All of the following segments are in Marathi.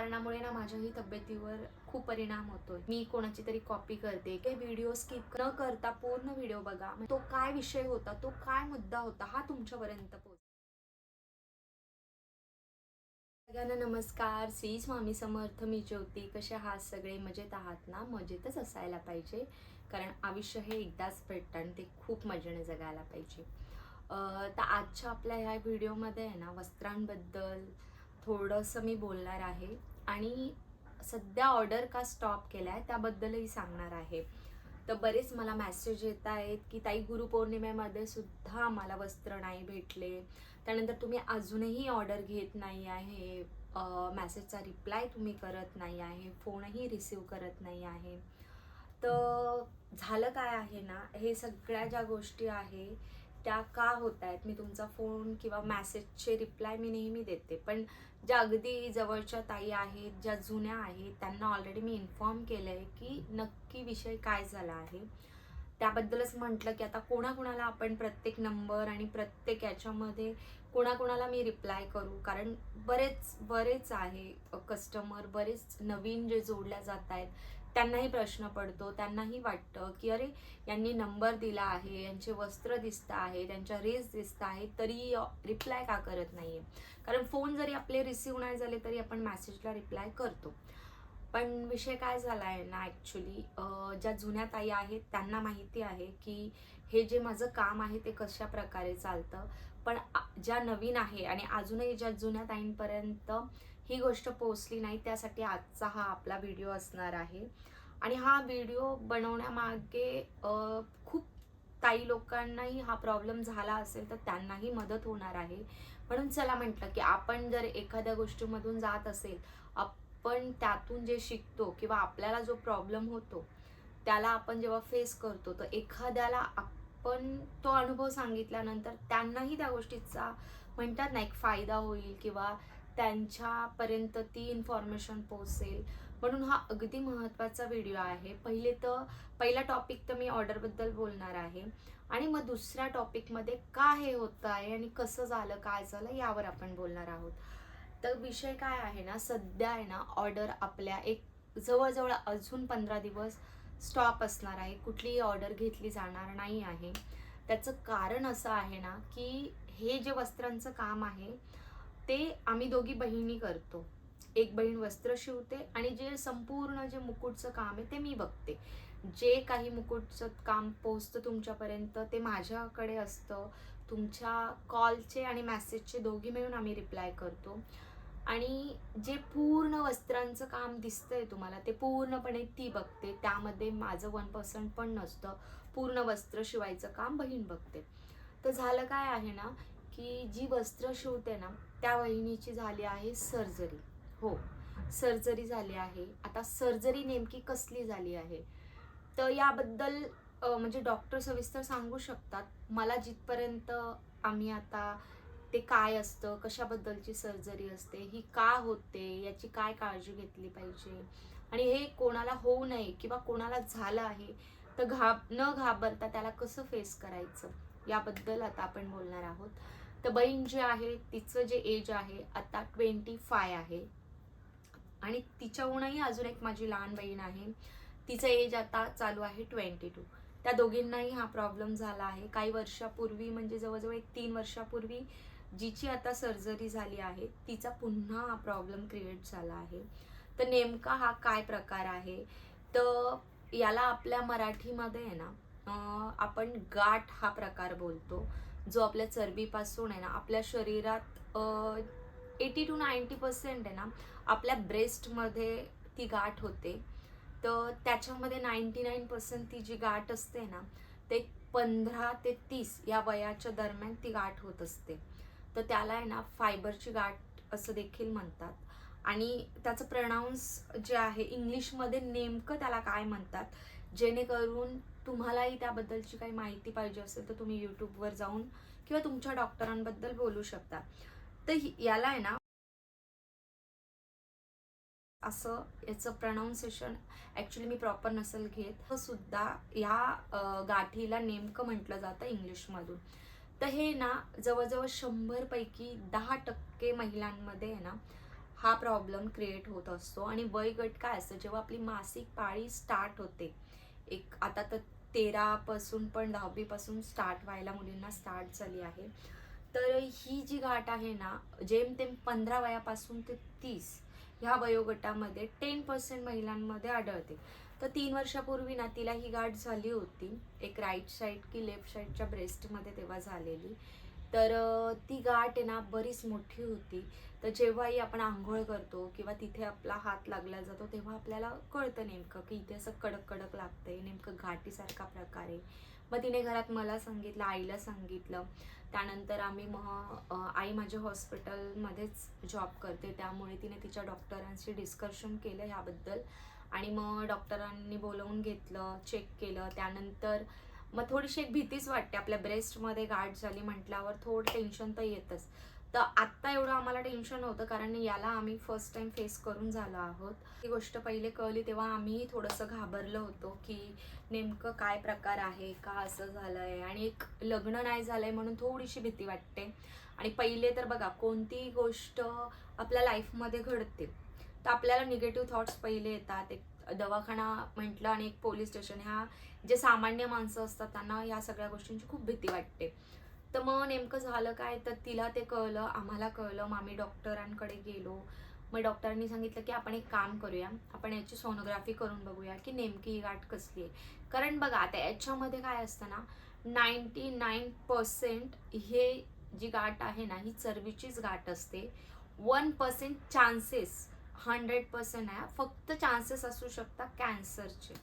कारणामुळे ना माझ्याही तब्येतीवर खूप परिणाम होतोय. मी कोणाची तरी कॉपी करते, काही व्हिडिओ स्किप न करता पूर्ण व्हिडिओ बघा. तो काय विषय होता, तो काय मुद्दा होता, हा तुमच्यापर्यंत पोहोच. सगळ्यांना नमस्कार. श्री स्वामी समर्थ. मी ज्योती. कसे आहात सगळे? मजेत आहात ना? मजेतच असायला पाहिजे, कारण आयुष्य हे एकदाच भेटतं आणि ते खूप मजेने जगायला पाहिजे. तर आजच्या आपल्या ह्या व्हिडिओमध्ये आहे ना, वस्त्रांबद्दल थोडंसं मी बोलणार आहे आणि सध्या ऑर्डर का स्टॉप केला आहे त्याबद्दलही सांगणार आहे. तर बरेच मला मेसेज येत आहेत की ताई, गुरुपौर्णिमेमध्ये सुद्धा आम्हाला वस्त्र नाही भेटले. त्यानंतर तुम्ही अजूनही ऑर्डर घेत नाही आहे, मेसेजचा रिप्लाय तुम्ही करत नाही आहे, फोनही रिसीव करत नाही आहे. तर झालं काय आहे ना, हे सगळ्या ज्या गोष्टी आहे त्या का होत आहेत, मी तुमचा फोन किंवा मेसेजचे रिप्लाय मी नेहमी देते, पण ज्या अगदी जवळच्या ताई आहेत, ज्या जुन्या आहेत, त्यांना ऑलरेडी मी इन्फॉर्म केलं आहे की नक्की विषय काय झाला आहे. त्याबद्दलच म्हटलं की आता कोणाकोणाला आपण प्रत्येक नंबर आणि प्रत्येक याच्यामध्ये कोणाकोणाला मी रिप्लाय करू, कारण बरेच बरेच आहे कस्टमर, बरेच नवीन जे जोडल्या जात आहेत त्यांनाही प्रश्न पडतो. त्यांनाही वाटतं की अरे, यांनी नंबर दिला आहे, यांचे वस्त्र दिसत आहे, त्यांच्या रील्स दिसत आहेत, तरी रिप्लाय का करत नाहीये. कारण फोन जरी आपले रिसीव नाही झाले तरी आपण मेसेजला रिप्लाय करतो. पण विषय काय झाला आहे ना, ॲक्च्युली ज्या जुन्या ताई आहेत त्यांना माहिती आहे की हे जे माझं काम आहे ते कशा प्रकारे चालतं. पण ज्या नवीन आहे आणि अजूनही ज्या जुन्या ताईंपर्यंत ही गोष्ट पोहोचली नाही, त्यासाठी आजचा हा आपला व्हिडिओ असणार आहे. आणि हा व्हिडिओ बनवण्यामागे खूप ताई लोकांनाही हा प्रॉब्लेम झाला असेल तर त्यांनाही मदत होणार आहे. म्हणून चला म्हटलं की आपण जर एखाद्या गोष्टीमधून जात असेल, आपण त्यातून जे शिकतो किंवा आपल्याला जो प्रॉब्लेम होतो त्याला आपण जेव्हा फेस करतो, तर एखाद्याला आपण तो अनुभव सांगितल्यानंतर त्यांनाही त्या गोष्टीचा म्हणतात ना एक फायदा होईल किंवा त्यांच्यापर्यंत ती इन्फॉर्मेशन पोहोचेल. म्हणून हा अगदी महत्त्वाचा व्हिडिओ आहे. पहिला टॉपिक तर मी ऑर्डरबद्दल बोलणार आहे आणि मग दुसऱ्या टॉपिकमध्ये का हे होतं आहे आणि कसं झालं, काय झालं यावर आपण बोलणार आहोत. तर विषय काय आहे ना, सध्या आहे ना ऑर्डर आपल्या एक जवळजवळ अजून 15 दिवस स्टॉप असणार आहे. कुठलीही ऑर्डर घेतली जाणार नाही आहे. त्याचं कारण असं आहे ना, की हे जे वस्त्रांचं काम आहे ते आम्ही दोघी बहिणी करतो. एक बहीण वस्त्र शिवते आणि जे संपूर्ण जे मुकुटचं काम आहे ते मी बघते. जे काही मुकुटचं काम पोहोचतं तुमच्यापर्यंत ते माझ्याकडे असतं. तुमच्या कॉलचे आणि मेसेजचे दोघी मिळून आम्ही रिप्लाय करतो. आणि जे पूर्ण वस्त्रांचं काम दिसतंय तुम्हाला ते पूर्णपणे ती बघते. त्यामध्ये माझं 1% पण नसतं. पूर्ण वस्त्र शिवायचं काम बहीण बघते. तर झालं काय आहे ना, की जी वस्त्र शिवते ना त्या वहिनीची झाली आहे सर्जरी. हो, सर्जरी झाली आहे. आता सर्जरी नेमकी कसली झाली आहे, तर याबद्दल म्हणजे डॉक्टर सविस्तर सांगू शकतात. मला जिथपर्यंत आम्ही आता ते काय असतं, कशाबद्दलची सर्जरी असते, ही का होते, याची काय काळजी घेतली पाहिजे आणि हे कोणाला होऊ नये किंवा कोणाला झालं आहे तर न घाबरता त्याला कसं फेस करायचं याबद्दल आता आपण बोलणार आहोत. तर बहीण जी आहे तिचं जे एज आहे आता 25 आहे आणि तिच्याहूनही अजून एक माझी लहान बहीण आहे, तिचं एज आता चालू आहे 22. त्या दोघींनाही हा प्रॉब्लेम झाला आहे काही वर्षापूर्वी, म्हणजे जवळजवळ एक 3 वर्षापूर्वी जिची आता सर्जरी झाली आहे तिचा पुन्हा हा प्रॉब्लेम क्रिएट झाला आहे. तर नेमका हा काय प्रकार आहे, तर याला आपल्या मराठीमध्ये आहे ना आपण गाठ हा प्रकार बोलतो, जो आपल्या चरबीपासून आहे ना आपल्या शरीरात 80 to 90% आहे ना आपल्या ब्रेस्टमध्ये ती गाठ होते. तर त्याच्यामध्ये 99% ती जी गाठ असते ना, ते 15 ते 30 या वयाच्या दरम्यान ती गाठ होत असते. तर त्याला आहे ना फायबरची गाठ असं देखील म्हणतात. आणि त्याचं प्रनाऊन्स जे आहे इंग्लिशमध्ये नेमकं त्याला काय म्हणतात, जेणेकरून तुम्हालाही त्याबद्दलची काही माहिती पाहिजे असेल तर तुम्ही यूट्यूबवर जाऊन किंवा तुमच्या डॉक्टरांबद्दल बोलू शकता. तर याला आहे ना असं याचं प्रनाऊन्सिएशन ॲक्च्युली मी प्रॉपर नसेल घेत, तर सुद्धा ह्या गाठीला नेमकं म्हटलं जातं इंग्लिशमधून. तर हे ना जवळजवळ 100 पैकी 10% महिलांमध्ये आहे ना हा प्रॉब्लेम क्रिएट होत असतो. आणि वयगट काय असतं, जेव्हा आपली मासिक पाळी स्टार्ट होते, एक आता तर 13 पासून पण 10वी पासून स्टार्ट व्हायला मुलींना स्टार्ट झाली आहे. तर ही जी गाठ आहे ना, जेमतेम 15 वयापासून ते 30 ह्या वयोगटामध्ये 10% महिलांमध्ये आढळते. तर 3 वर्षापूर्वी ना तिला ही गाठ झाली होती, एक राईट साईड की लेफ्ट साईडच्या ब्रेस्टमध्ये तेव्हा झालेली. तर ती गाठ आहे ना बरीच मोठी होती. तर जेव्हाही आपण आंघोळ करतो किंवा तिथे आपला हात लागला जातो, तेव्हा आपल्याला कळतं नेमकं की इथे असं कडक कडक लागतंय, नेमकं गाठीसारखा प्रकार आहे. मग तिने घरात मला सांगितलं, आईला सांगितलं. त्यानंतर आम्ही आई माझ्या हॉस्पिटलमध्येच जॉब करते, त्यामुळे तिने तिच्या डॉक्टरांशी डिस्कशन केलं ह्याबद्दल. आणि मग डॉक्टरांनी बोलवून घेतलं, चेक केलं. त्यानंतर मग थोडीशी एक भीतीच वाटते, आपल्या ब्रेस्टमध्ये गाठ झाली म्हटल्यावर थोडं टेन्शन तर येतच. तर आत्ता एवढं आम्हाला टेन्शन नव्हतं, कारण याला आम्ही फर्स्ट टाइम फेस करून झालो आहोत. ही गोष्ट पहिले कळली तेव्हा आम्हीही थोडंसं घाबरलो होतो की नेमकं काय प्रकार आहे, का असं झालंय. आणि एक लग्न नाही झालंय म्हणून थोडीशी भीती वाटते. आणि पहिले तर बघा, कोणतीही गोष्ट आपल्या लाईफमध्ये घडते तर आपल्याला निगेटिव्ह थॉट्स पहिले येतात. एक दवाखाना म्हटलं आणि एक पोलीस स्टेशन, ह्या जे सामान्य माणसं असतात त्यांना या सगळ्या गोष्टींची खूप भीती वाटते. तर मग नेमकं झालं काय, तर तिला ते कळलं, आम्हाला कळलं. मग आम्ही डॉक्टरांकडे गेलो. मग डॉक्टरांनी सांगितलं की आपण एक काम करूया, आपण याची सोनोग्राफी करून बघूया की नेमकी ही गाठ कसली आहे. कारण बघा, आता याच्यामध्ये काय असतं ना, 99% हे जी गाठ आहे ना, ही चरबीचीच गाठ असते. 1% चान्सेस, 100% आहे, फक्त चान्सेस असू शकतात कॅन्सरचे.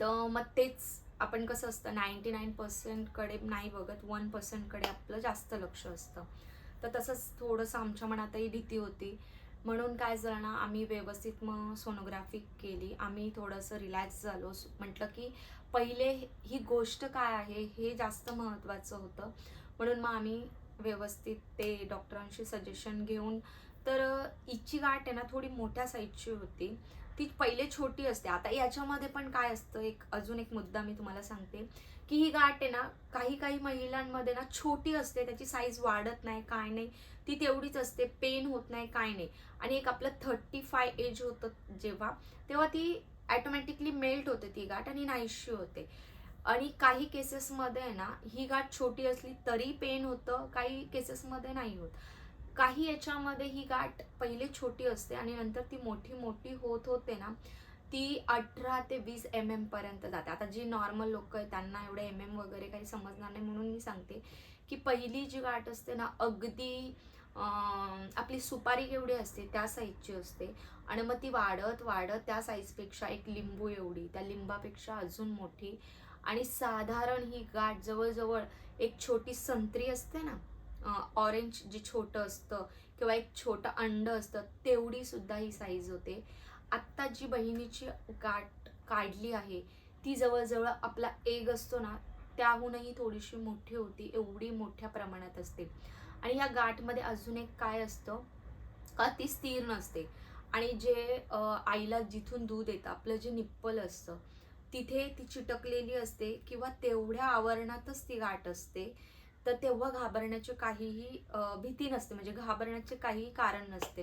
तर मग तेच आपण कसं असतं, 99% कडे नाही बघत, 1% कडे आपलं जास्त लक्ष असतं. तर तसंच थोडंसं आमच्या मनातही भीती होती. म्हणून काय झालं ना, आम्ही व्यवस्थित मग सोनोग्राफी केली. आम्ही थोडंसं रिलॅक्स झालो. म्हटलं की पहिले ही गोष्ट काय आहे हे जास्त महत्त्वाचं होतं. म्हणून मग आम्ही व्यवस्थित ते डॉक्टरांशी सजेशन घेऊन, तर हिची गाठ आहे ना थोडी मोठ्या साईजची होती. ती पहिले छोटी असते. आता याच्यामध्ये पण काय असतं, एक अजून एक मुद्दा मी तुम्हाला सांगते, की ही गाठ आहे ना, काही काही महिलांमध्ये ना छोटी असते, त्याची साईज वाढत नाही, काय नाही, ती तेवढीच असते, पेन होत नाही, काय नाही. आणि एक आपलं 35 एज होतं जेव्हा, तेव्हा ती ॲटोमॅटिकली मेल्ट होते ती गाठ आणि नाहीशी होते. आणि काही केसेसमध्ये आहे ना, ही गाठ छोटी असली तरी पेन होतं, काही केसेसमध्ये नाही होत. काही याच्यामध्ये ही गाठ पहिले छोटी असते आणि नंतर ती मोठी मोठी होत होते ना, ती 18 ते 20 mm पर्यंत जाते. आता जी नॉर्मल लोक आहेत त्यांना एवढे वगैरे काही समजणार नाही, म्हणून मी सांगते की पहिली जी गाठ असते ना, अगदी आपली सुपारी केवढी असते त्या साईजची असते. आणि मग ती वाढत वाढत त्या साईजपेक्षा एक लिंबू एवढी, त्या लिंबापेक्षा अजून मोठी. आणि साधारण ही गाठ जवळजवळ एक छोटी संत्री असते ना, ऑरेंज जे छोटं असतं, किंवा एक छोटं अंड असतं, तेवढी सुद्धा ही साईज होते. आत्ता जी बहिणीची गाठ काढली आहे, ती जवळजवळ आपला एग असतो ना, त्याहूनही थोडीशी मोठी होती, एवढी मोठ्या प्रमाणात असते. आणि या गाठमध्ये अजून एक काय असतं, का ती स्थिर नसते. आणि जे आईला जिथून दूध येतं, आपलं जे निप्पल असतं, तिथे ती चिटकलेली असते किंवा तेवढ्या आवरणातच ती गाठ असते. तर तेव्हा घाबरण्याची काहीही भीती नसते, म्हणजे घाबरण्याचे काहीही कारण नसते.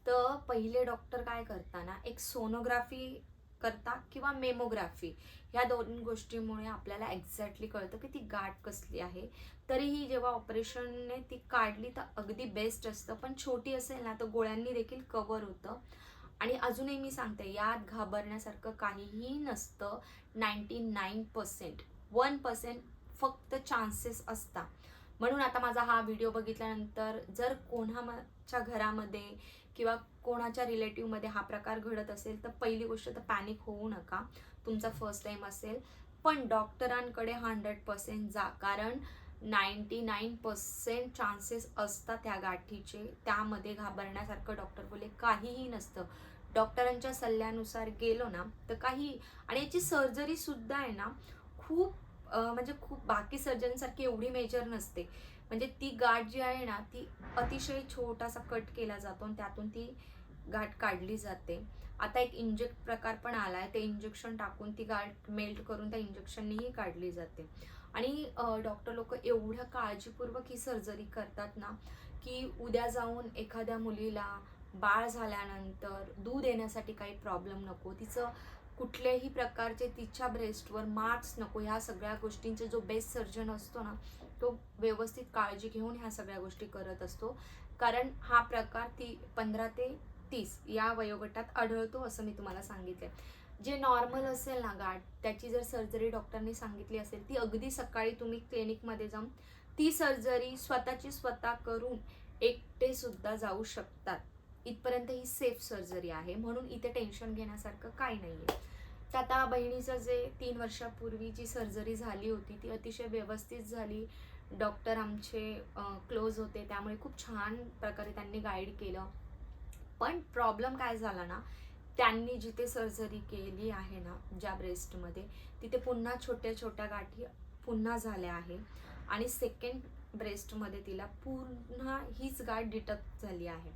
तर पहिले डॉक्टर काय करताना एक सोनोग्राफी करता किंवा मेमोग्राफी, ह्या दोन गोष्टीमुळे आपल्याला एक्झॅक्टली कळतं की ती गाठ कसली आहे. तरीही जेव्हा ऑपरेशनने ती काढली तर अगदी बेस्ट असतं, पण छोटी असेल ना तर गोळ्यांनी देखील कव्हर होतं. आणि अजूनही मी सांगते, यात घाबरण्यासारखं काहीही नसतं. 99%, 1% फक्त चान्सेस असतात. म्हणून आता माझा हा व्हिडिओ बघितल्यानंतर जर कोणाच्या घरामध्ये किंवा कोणाच्या रिलेटिव्हमध्ये हा प्रकार घडत असेल तर पहिली गोष्ट तर पॅनिक होऊ नका. तुमचा फर्स्ट टाइम असेल, पण डॉक्टरांकडे 100% जा, कारण 99% चान्सेस असतात त्या गाठीचे. त्यामध्ये घाबरण्यासारखं डॉक्टर बोले काहीही नसतं. डॉक्टरांच्या सल्ल्यानुसार गेलो ना तर काही. आणि याची सर्जरी सुद्धा आहे ना, खूप म्हणजे खूप बाकी सर्जनसारखी एवढी मेजर नसते. म्हणजे ती गाठ जी आहे ना, ती अतिशय छोटासा कट केला जातो आणि त्यातून ती गाठ काढली जाते. आता एक इंजेक्ट प्रकार पण आलाय, ते इंजेक्शन टाकून ती गाठ मेल्ट करून त्या इंजेक्शननीही काढली जाते. आणि डॉक्टर लोक एवढ्या काळजीपूर्वक ही सर्जरी करतात ना, की उद्या जाऊन एखाद्या मुलीला बाळ झाल्यानंतर दूध येण्यासाठी काही प्रॉब्लेम नको, तिचं कुठल्याही प्रकारचे तिच्या ब्रेस्टवर मार्क्स नको, ह्या सगळ्या गोष्टींचे जो बेस्ट सर्जन असतो ना, तो व्यवस्थित काळजी घेऊन ह्या सगळ्या गोष्टी करत असतो. कारण हा प्रकार 15 ते 30 या वयोगटात आढळतो असं मी तुम्हाला सांगितलंय. जे नॉर्मल असेल ना गाठ, त्याची जर सर्जरी डॉक्टरनी सांगितली असेल, ती अगदी सकाळी तुम्ही क्लिनिकमध्ये जाऊन ती सर्जरी स्वतःची स्वतः करून एकटे सुद्धा जाऊ शकतात. इथपर्यंत ही सेफ सर्जरी आहे, म्हणून इथे टेन्शन घेण्यासारखं काही नाहीये. तर आता बहिणीचं जे 3 वर्षापूर्वी जी सर्जरी झाली होती ती अतिशय व्यवस्थित झाली. डॉक्टर आमचे क्लोज होते, त्यामुळे खूप छान प्रकारे त्यांनी गाईड केलं. पण प्रॉब्लेम काय झाला ना, त्यांनी जिथे सर्जरी केली आहे ना, ज्या ब्रेस्टमध्ये, तिथे पुन्हा छोट्या छोट्या गाठी पुन्हा झाल्या आहे आणि सेकंड ब्रेस्टमध्ये तिला पुन्हा हीच गाठ डिटेक्ट झाली आहे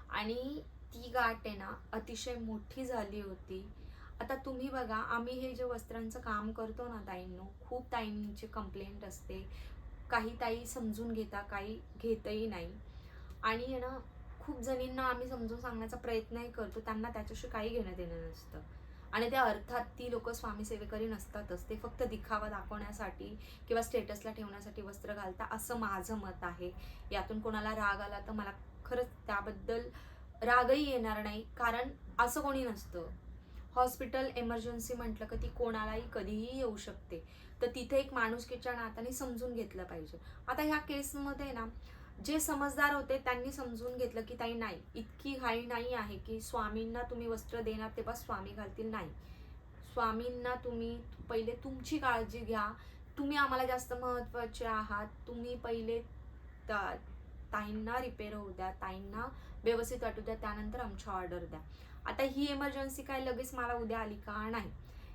आणि ती गाठ आहे ना अतिशय मोठी झाली होती. आता तुम्ही बघा, आम्ही हे जे वस्त्रांचं काम करतो ना ताईंनो, खूप ताईंची कंप्लेंट असते. काही ताई समजून घेता, काही घेतही नाही आणि आहे ना खूप जणींना आम्ही समजून सांगण्याचा प्रयत्नही करतो, त्यांना त्याच्याशी काही घेणं देणं नसतं. आणि त्या अर्थात ती लोक स्वामी सेवेकरी नसतातच, ते फक्त दिखावा दाखवण्यासाठी किंवा स्टेटसला ठेवण्यासाठी वस्त्र घालता, असं माझं मत आहे. यातून कोणाला राग आला तर मला खरंच त्याबद्दल रागही येणार नाही, कारण असं कोणी नसतं. हॉस्पिटल एमर्जन्सी म्हटलं की ती कोणालाही कधीही येऊ शकते, तर तिथे एक माणुसकीच्या नात्याने समजून घेतलं पाहिजे. आता ह्या केसमध्ये ना जे समजदार होते त्यांनी समजून घेतलं की ताई नाही, इतकी घाई नाही आहे की स्वामींना तुम्ही वस्त्र देणार तेव्हा स्वामी घालतील, नाही. स्वामींना तुम्ही पहिले तुमची काळजी घ्या, तुम्ही आम्हाला जास्त महत्त्वाचे आहात, तुम्ही पहिले ताईंना रिपेअर होऊ द्या, ताईंना व्यवस्थित वाटू द्या, त्यानंतर आमची ऑर्डर द्या. आता ही इमर्जन्सी काय लगेच मला उद्या आली का? नाही.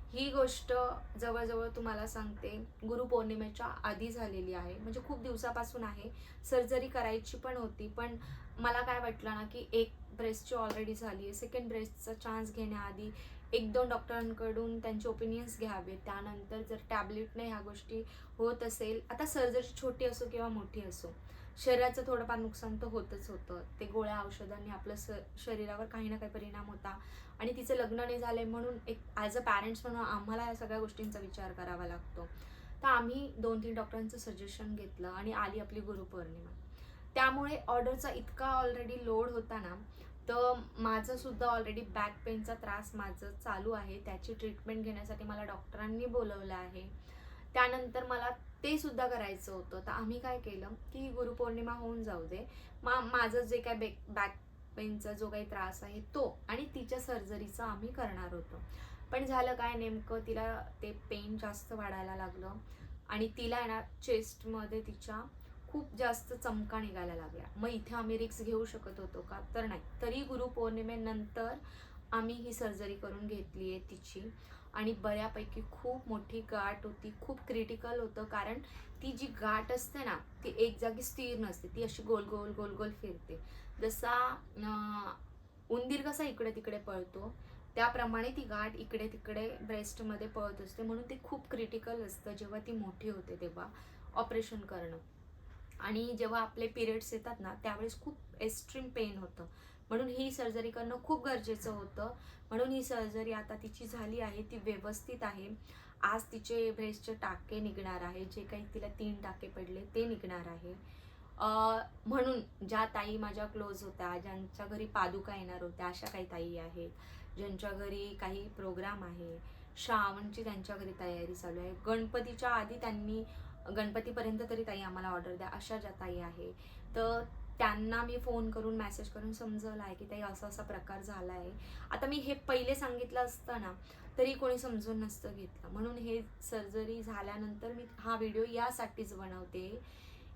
ही गोष्ट जवळजवळ तुम्हाला सांगते गुरुपौर्णिमेच्या आधी झालेली आहे, म्हणजे खूप दिवसापासून आहे. सर्जरी करायची पण होती, पण मला काय वाटलं ना की एक ब्रेस्टची ऑलरेडी झाली आहे, सेकंड ब्रेस्टचा चान्स घेण्याआधी 1-2 डॉक्टरांकडून त्यांचे ओपिनियन्स घ्यावे, त्यानंतर जर टॅबलेटने ह्या गोष्टी होत असेल, आता सर्जरी छोटी असो किंवा मोठी असो, शरीराचं थोडंफार नुकसान तर होतच होतं. ते गोळ्या औषधांनी आपलं शरीरावर काही ना काही परिणाम होता आणि तिचं लग्न नाही झालंय म्हणून एक ॲज अ पॅरेंट्स म्हणून आम्हाला या सगळ्या गोष्टींचा विचार करावा लागतो. तर आम्ही 2-3 डॉक्टरांचं सजेशन घेतलं आणि आली आपली गुरुपौर्णिमा. त्यामुळे ऑर्डरचा इतका ऑलरेडी लोड होता ना, तर माझं सुद्धा ऑलरेडी बॅक पेनचा त्रास माझं चालू आहे. त्याची ट्रीटमेंट घेण्यासाठी मला डॉक्टरांनी बोलवलं आहे. त्यानंतर मला ते सुद्धा करायचं होतं. तर आम्ही काय केलं की गुरुपौर्णिमा होऊन जाऊ दे, माझं जे काय बॅक पेनचा जो काही त्रास आहे तो आणि तिच्या सर्जरीचं आम्ही करणार होतो. पण झालं काय, नेमकं तिला ते पेन जास्त वाढायला लागलं आणि तिला ना चेस्टमध्ये तिच्या खूप जास्त चमका निघायला लागल्या. मग इथे आम्ही रिस्क घेऊ शकत होतो का? तर नाही. तरी गुरुपौर्णिमेनंतर आम्ही ही सर्जरी करून घेतली आहे तिची आणि बऱ्यापैकी खूप मोठी गाठ होती, खूप क्रिटिकल होतं. कारण ती जी गाठ असते ना, ती एक जागी स्थिर नसते, ती अशी गोल गोल गोल गोल फिरते. जसा उंदीर कसा इकडे तिकडे पळतो, त्याप्रमाणे ती गाठ इकडे तिकडे ब्रेस्टमध्ये पळत असते. म्हणून ते खूप क्रिटिकल असतं जेव्हा ती मोठी होते तेव्हा ऑपरेशन करणं. आणि जेव्हा आपले पिरियड्स येतात ना, त्यावेळेस खूप एक्स्ट्रीम पेन होतं. म्हणून ही सर्जरी करणं खूप गरजेचं होतं. म्हणून ही सर्जरी आता तिची झाली आहे, ती व्यवस्थित आहे. आज तिचे ब्रेस्टचे टाके निघणार आहे, जे काही तिला 3 टाके पडले ते निघणार आहे. म्हणून ज्या ताई माझ्या क्लोज होत्या, ज्यांच्या घरी पादुका येणार होत्या, अशा काही ताई आहेत, ज्यांच्या घरी काही प्रोग्राम आहे, श्रावणची त्यांच्या घरी तयारी चालू आहे, गणपतीच्या आधी त्यांनी गणपतीपर्यंत तरी ताई आम्हाला ऑर्डर द्या, अशा ज्या ताई आहे, तर त्यांना मी फोन करून मेसेज करून समजवलं आहे की ताई असा असा प्रकार झाला आहे. आता मी हे पहिले सांगितलं असतं ना तरी कोणी समजून नसतं घेतलं. म्हणून हे सर्जरी झाल्यानंतर मी हा व्हिडिओ यासाठीच बनवते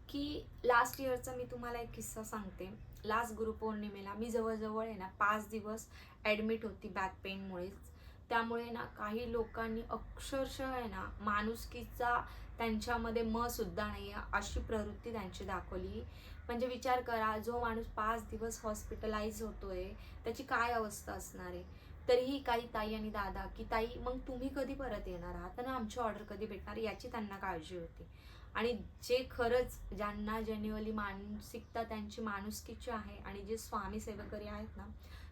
की लास्ट इयरचा मी तुम्हाला एक किस्सा सांगते. लास्ट गुरुपौर्णिमेला मी जवळजवळ आहे ना 5 दिवस ॲडमिट होती बॅक पेनमुळेच. त्यामुळे ना काही लोकांनी अक्षरशः आहे ना माणुसकीचा त्यांच्यामध्ये सुद्धा नाही आहे अशी प्रवृत्ती त्यांची दाखवली. म्हणजे विचार करा, जो माणूस 5 दिवस हॉस्पिटलाइज होतोय त्याची काय अवस्था असणार आहे. तरीही काही ताई आणि दादा की ताई मग तुम्ही कधी परत येणार आहात आणि आमची ऑर्डर कधी भेटणार, याची त्यांना काळजी होती. आणि जे खरंच ज्यांना जेन्युअली मानसिकता त्यांची माणुसकीची आहे आणि जे स्वामी सेवकरी आहेत ना,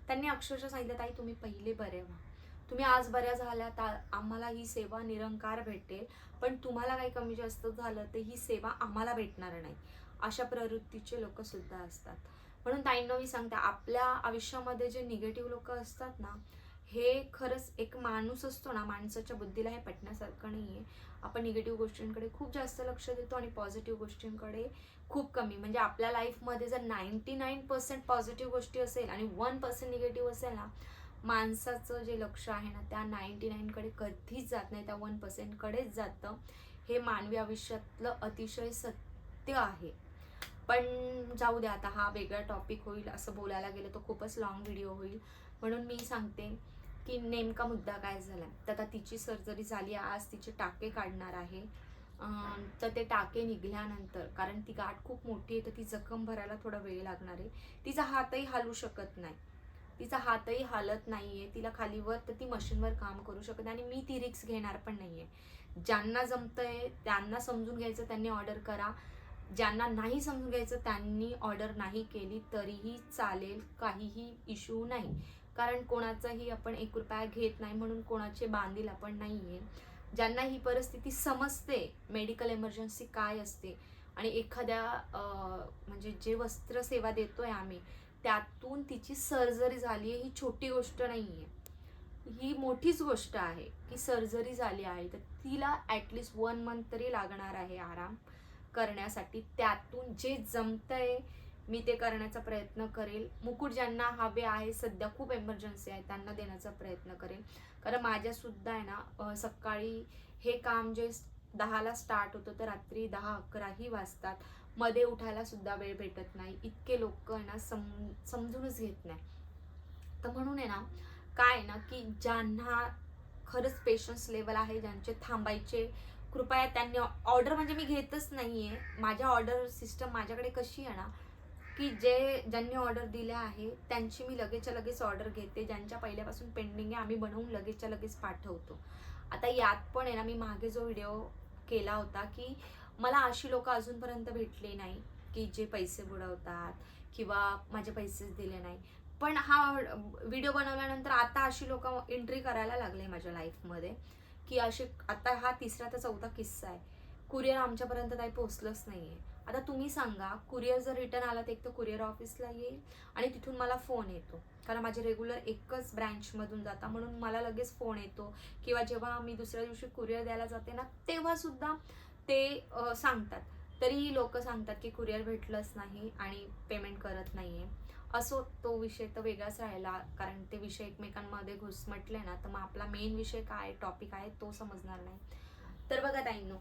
त्यांनी अक्षरशः सांगितलं, ताई तुम्ही पहिले बरे व्हा, तुम्ही आज बऱ्या झाल्या तर आम्हाला ही सेवा निरंकार भेटेल, पण तुम्हाला काही कमी जास्त झालं तर ही सेवा आम्हाला भेटणार नाही. अशा प्रवृत्तीचे लोक सुद्धा असतात. म्हणून ताईंनो मी सांगते, आपल्या आयुष्यामध्ये जे निगेटिव्ह लोक असतात ना, हे खरंच एक माणूस असतो ना, माणसाच्या बुद्धीला हे पटण्यासारखं नाही आहे. आपण निगेटिव्ह गोष्टींकडे खूप जास्त लक्ष देतो आणि पॉझिटिव्ह गोष्टींकडे खूप कमी. म्हणजे आपल्या लाईफमध्ये जर 99% पॉझिटिव्ह गोष्टी असेल आणि 1% निगेटिव्ह असेल ना, माणसाचं जे लक्ष आहे ना त्या 99 कडे कधीच जात नाही, त्या 1% कडेच जातं. हे मानवी आयुष्यातलं अतिशय सत्य आहे. पण जाऊ द्या, आता हा वेगळा टॉपिक होईल, असं बोलायला गेलं तर खूपच लॉंग व्हिडिओ होईल. म्हणून मी सांगते की नेमका मुद्दा काय झाला. तर आता तिची सर्जरी झाली, आज तिचे टाके काढणार आहे. तर ते टाके निघाल्यानंतर, कारण ती गाठ खूप मोठी आहे तर ती जखम भरायला थोडा वेळ लागणार आहे. तिचा हातही हलू शकत नाही, तिचा हातही हालत नाहीये, तिला खालीवर तर ती मशीनवर काम करू शकत नाही आणि मी ती रिक्स घेणार पण नाहीये. ज्यांना जमतंय त्यांना समजून घ्यायचं, त्यांनी ऑर्डर करा. ज्यांना नाही समजून घ्यायचं त्यांनी ऑर्डर नाही केली तरीही चालेल, काहीही इश्यू नाही. कारण कोणाचाही आपण 1 रुपया घेत नाही, म्हणून कोणाचे बांधील आपण नाहीये. ज्यांना ही परिस्थिती समजते, मेडिकल इमर्जन्सी काय असते आणि एखाद्या म्हणजे जे वस्त्र सेवा देतोय आम्ही, त्यातून तिची सर्जरी झाली आहे, ही छोटी गोष्ट नाहीये, ही मोठीच गोष्ट आहे की सर्जरी झाली आहे. तर तिला ॲटलिस्ट 1 मंथ तरी लागणार आहे आराम करण्यासाठी. त्यातून जे जमतंय मी ते करण्याचा प्रयत्न करेल. मुकुट ज्यांना हवे आहे, सध्या खूप एमर्जन्सी आहे, त्यांना देण्याचा प्रयत्न करेल. कारण माझ्यासुद्धा आहे ना, सकाळी हे काम जे 10ला स्टार्ट होतं तर रात्री 10-11ही वाजतात. मध्ये उठायला सुद्धा वेळ भेटत नाही. इतके लोक आहे ना समजूनच घेत नाही. तर म्हणून आहे ना, काय आहे ना, की ज्यांना खरंच पेशन्स लेवल आहे, ज्यांचे थांबायचे, कृपया त्यांनी ऑर्डर, म्हणजे मी घेतच नाहीये. माझ्या ऑर्डर सिस्टम माझ्याकडे कशी आहे ना, की ज्यांनी ऑर्डर दिल्या आहे त्यांची मी लगेचच्या लगेच ऑर्डर घेते. ज्यांच्या पहिल्यापासून पेंडिंग आहे आम्ही बनवून लगेचच्या लगेच पाठवतो. आता यात पण आहे ना, मी मागे जो व्हिडिओ केला होता की मला अशी लोक अजूनपर्यंत भेटले नाही की जे पैसे बुडवतात किंवा माझे पैसेच दिले नाही. पण हा व्हिडिओ बनवल्यानंतर आता अशी लोक एंट्री करायला लागले माझ्या लाईफमध्ये की असे, आता हा 3रा ते 4था किस्सा आहे. कुरिअर आमच्यापर्यंत काही पोहोचलंच नाहीये. आता तुम्ही सांगा, कुरिअर जर रिटर्न आला तर एक तर कुरिअर ऑफिसला येईल आणि तिथून मला फोन येतो, कारण माझे रेग्युलर एकच ब्रँचमधून जाता, म्हणून मला लगेच फोन येतो. किंवा जेव्हा मी दुसऱ्या दिवशी कुरिअर द्यायला जाते ना, तेव्हा सुद्धा ते सांगतात. तरीही लोक सांगतात की कुरिअर भेटलंच नाही आणि पेमेंट करत नाहीये. असो, तो विषय तर वेगळाच राहिला, कारण ते विषय एकमेकांमध्ये घुसमटले ना तर मग आपला मेन विषय काय टॉपिक आहे तो समजणार नाही. तर बघा ताईंनो,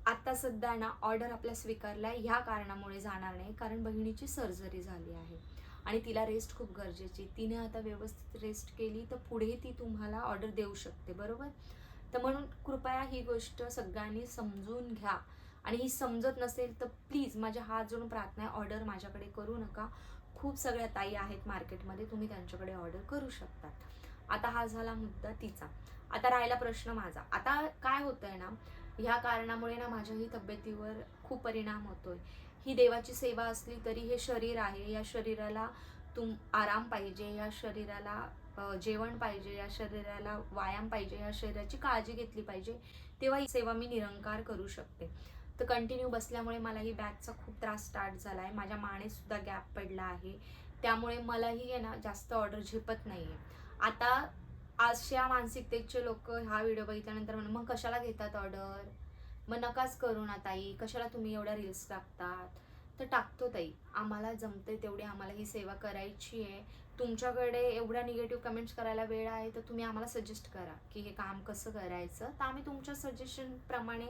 आता सध्या ना ऑर्डर आपल्या स्वीकारल्या ह्या कारणामुळे जाणार नाही, कारण बहिणीची सर्जरी झाली आहे आणि तिला रेस्ट खूप गरजेची. तिने आता व्यवस्थित रेस्ट केली तर पुढे ती तुम्हाला ऑर्डर देऊ शकते, बरोबर. तर म्हणून कृपया ही गोष्ट सगळ्यांनी समजून घ्या. आणि ही समजत नसेल तर प्लीज माझ्या हात जोडून प्रार्थना आहे, ऑर्डर माझ्याकडे करू नका. खूप सगळ्या ताई आहेत मार्केटमध्ये, तुम्ही त्यांच्याकडे ऑर्डर करू शकतात. आता हा झाला मुद्दा तिचा. आता राहिला प्रश्न माझा. आता काय होतंय ना, ह्या कारणामुळे ना माझ्याही तब्येतीवर खूप परिणाम होतोय. ही देवाची सेवा असली तरी हे शरीर आहे, या शरीराला आराम पाहिजे, या शरीराला जेवण पाहिजे, या शरीराला व्यायाम पाहिजे, या शरीराची काळजी घेतली पाहिजे, तेव्हा ही सेवा मी निरंकार करू शकते. तर कंटिन्यू बसल्यामुळे मला ही बॅकचा खूप त्रास स्टार्ट झाला आहे. माझ्या मानेत सुद्धा गॅप पडला आहे, त्यामुळे मलाही आहे ना जास्त ऑर्डर झेपत नाही आहे. आता अशा मानसिकतेचे लोक हा व्हिडिओ बघितल्यानंतर म्हणून मग कशाला घेतात ऑर्डर, मग नकाच करू ना ताई, कशाला तुम्ही एवढ्या रील्स टाकतात. तर टाकतो ताई, आम्हाला जमते तेवढी आम्हाला ही सेवा करायची आहे. तुमच्याकडे एवढ्या निगेटिव्ह कमेंट्स करायला वेळ आहे तर तुम्ही आम्हाला सजेस्ट करा की हे काम कसं करायचं, तर आम्ही तुमच्या सजेशन प्रमाणे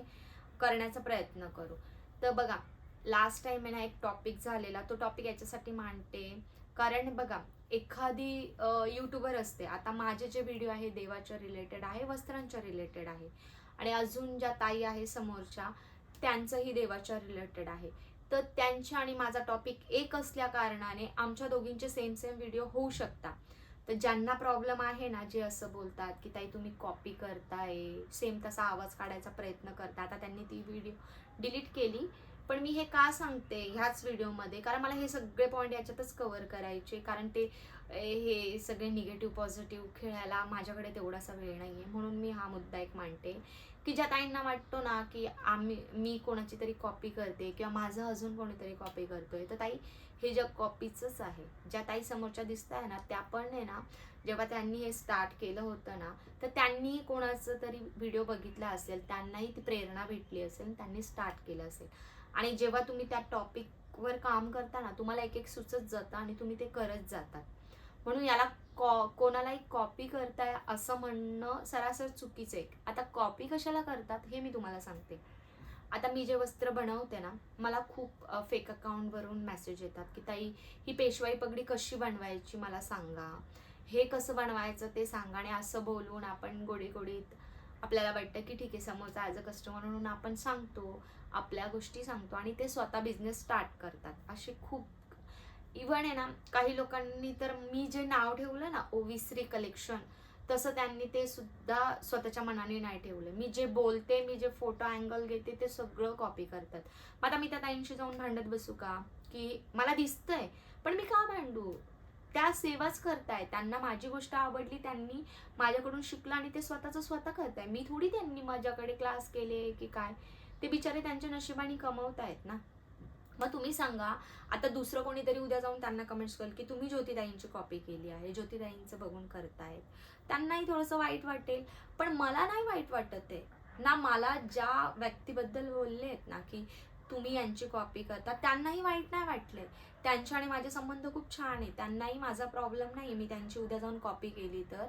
करण्याचा प्रयत्न करू. तर बघा, लास्ट टाइम आहे ना एक टॉपिक झालेला, तो टॉपिक याच्यासाठी मांडते कारण बघा, एखादी यूट्यूबर असते, आता माझे जे व्हिडिओ आहे देवाच्या रिलेटेड आहे, वस्त्रांच्या रिलेटेड आहे, आणि अजून ज्या ताई आहे समोरच्या त्यांचंही देवाच्या रिलेटेड आहे. तर त्यांच्या आणि माझा टॉपिक एक असल्या कारणाने आमच्या दोघींचे सेम सेम व्हिडिओ होऊ शकतात. तर ज्यांना प्रॉब्लेम आहे ना, जे असं बोलतात की ताई तुम्ही कॉपी करताय, सेम तसा आवाज काढायचा प्रयत्न करता, आता त्यांनी ती व्हिडिओ डिलीट केली. पण मी हे का सांगते ह्याच व्हिडिओमध्ये, कारण मला हे सगळे पॉईंट याच्यातच कव्हर करायचे, कारण ते हे सगळे निगेटिव्ह पॉझिटिव्ह खेळायला माझ्याकडे तेवढासा वेळ नाही आहे. म्हणून मी हा मुद्दा एक मांडते की ज्या ताईंना वाटतो ना की मी कोणाची तरी कॉपी करते किंवा माझं अजून कोणीतरी कॉपी करतोय, तर ताई हे जग कॉपीचंच आहे. ज्या ताई समोरच्या दिसत आहे ना, त्या पण आहे ना, जेव्हा त्यांनी हे स्टार्ट केलं होतं ना, तर त्यांनी कोणाचं तरी व्हिडिओ बघितला असेल, त्यांनाही ती प्रेरणा भेटली असेल, त्यांनी स्टार्ट केलं असेल. आणि जेव्हा तुम्ही त्या टॉपिकवर काम करता ना, तुम्हाला एक एक सुचत जातं आणि तुम्ही ते करत जातात. म्हणून याला कोणालाही कॉपी करताय असं म्हणणं सरासर चुकीचं आहे. आता कॉपी कशाला करतात हे मी तुम्हाला सांगते. आता मी जे वस्त्र बनवते ना, मला खूप फेक अकाउंटवरून मेसेज येतात की ताई ही पेशवाई पगडी कशी बनवायची मला सांगा, हे कसं बनवायचं ते सांगा. आणि असं बोलून आपण गोडीत आपल्याला वाटतं की ठीक आहे, समोरचा ॲज अ कस्टमर म्हणून आपण सांगतो, आपल्या गोष्टी सांगतो आणि ते स्वतः बिझनेस स्टार्ट करतात. असे खूप इव्हन आहे ना, काही लोकांनी तर मी जे नाव ठेवलं ना ओविश्री कलेक्शन, तसं त्यांनी ते सुद्धा स्वतःच्या मनाने नाही ठेवलं. मी जे बोलते, मी जे फोटो अँगल घेते ते सगळं कॉपी करतात. मग आता मी त्या ताईंशी जाऊन भांडत बसू का? की मला दिसतंय पण मी का भांडू? त्या सेवाच करताय, त्यांना माझी गोष्ट आवडली, त्यांनी माझ्याकडून शिकलं आणि ते स्वतः करताय. मी थोडी त्यांनी माझ्याकडे क्लास केले की काय, ते बिचारे त्यांच्या नशिबाने कमवतायत ना. मग तुम्ही सांगा, आता दुसरं कोणीतरी उद्या जाऊन त्यांना कमेंट्स करेल की तुम्ही ज्योतिताईंची कॉपी केली आहे, ज्योतिताईंचं बघून करतायत. त्यांनाही थोडंसं वाईट वाटेल, पण मला नाही वाईट वाटत आहे ना. मला ज्या व्यक्तीबद्दल बोलले आहेत ना की तुम्ही यांची कॉपी करता, त्यांनाही वाईट नाही वाटले. त्यांचे आणि माझे संबंध खूप छान आहे, त्यांनाही माझा प्रॉब्लेम नाही मी त्यांची उद्या जाऊन कॉपी केली तर.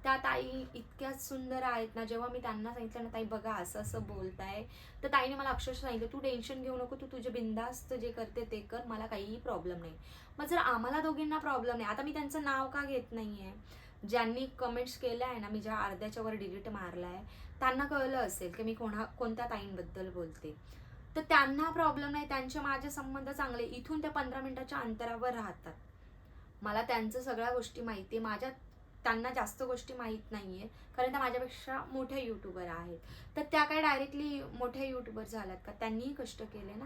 त्या ताई इतक्या सुंदर आहेत ना, जेव्हा मी त्यांना सांगितलं ना ताई बघा असं असं बोलताय, तर ताईने मला अक्षरशः सांगितलं तू टेन्शन घेऊ नको, तू तुझे बिंदास्त जे करते ते कर, मला काहीही प्रॉब्लेम नाही. मग जर आम्हाला दोघींना प्रॉब्लेम नाही, आता मी त्यांचं नाव का घेत नाहीये, ज्यांनी कमेंट्स केल्या आहे ना, मी ज्या अर्ध्याच्या वर डिलीट मारलाय, त्यांना कळलं असेल की मी कोणत्या ताईंबद्दल बोलते. तर त्यांना प्रॉब्लेम नाही, त्यांचे माझे संबंध चांगले, इथून ते 15 मिनिटाच्या अंतरावर राहतात. मला त्यांचं सगळ्या गोष्टी माहिती आहे, त्यांना जास्त गोष्टी माहीत नाहीये, कारण त्या माझ्यापेक्षा मोठ्या यूट्यूबर आहेत. तर त्या काय डायरेक्टली मोठ्या यूट्यूबर झाल्यात का? त्यांनीही कष्ट केले ना,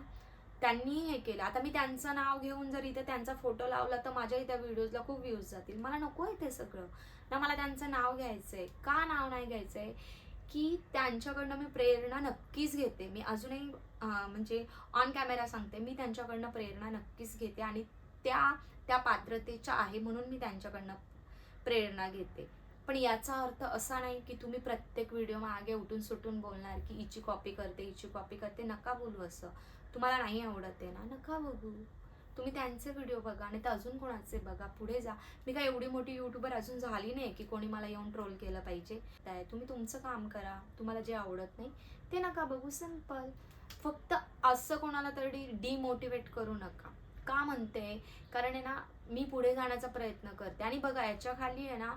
त्यांनी हे केलं. आता मी त्यांचं नाव घेऊन जर इथे त्यांचा फोटो लावला तर माझ्याही त्या व्हिडिओजला खूप व्ह्यूज जातील. मला नको आहे ते सगळं ना, मला त्यांचं नाव घ्यायचंय. का नाव नाही घ्यायचंय? की त्यांच्याकडनं मी प्रेरणा नक्कीच घेते. मी अजूनही म्हणजे ऑन कॅमेरा सांगते, मी त्यांच्याकडनं प्रेरणा नक्कीच घेते आणि त्या त्या पात्रतेच्या आहे म्हणून मी त्यांच्याकडनं प्रेरणा घेते. पण याचा अर्थ असा नाही की तुम्ही प्रत्येक व्हिडिओ मागे उठून सुटून बोलणार की हिची कॉपी करते, हिची कॉपी करते. नका बोलू असं. तुम्हाला नाही आवडत आहे ना, नका बघू. तुम्ही त्यांचे व्हिडिओ बघा आणि तर अजून कोणाचे बघा, पुढे जा. मी काय एवढी मोठी यूट्यूबर अजून झाली नाही की कोणी मला येऊन ट्रोल केलं पाहिजे. तुम्ही तुमचं काम करा, तुम्हाला जे आवडत नाही ते नका बघू, सिंपल. फक्त असं कोणाला तरी डिमोटिवेट करू नका. का म्हणते? कारण आहे ना, मी पुढे जाण्याचा प्रयत्न करते आणि बघा याच्या खाली आहे ना,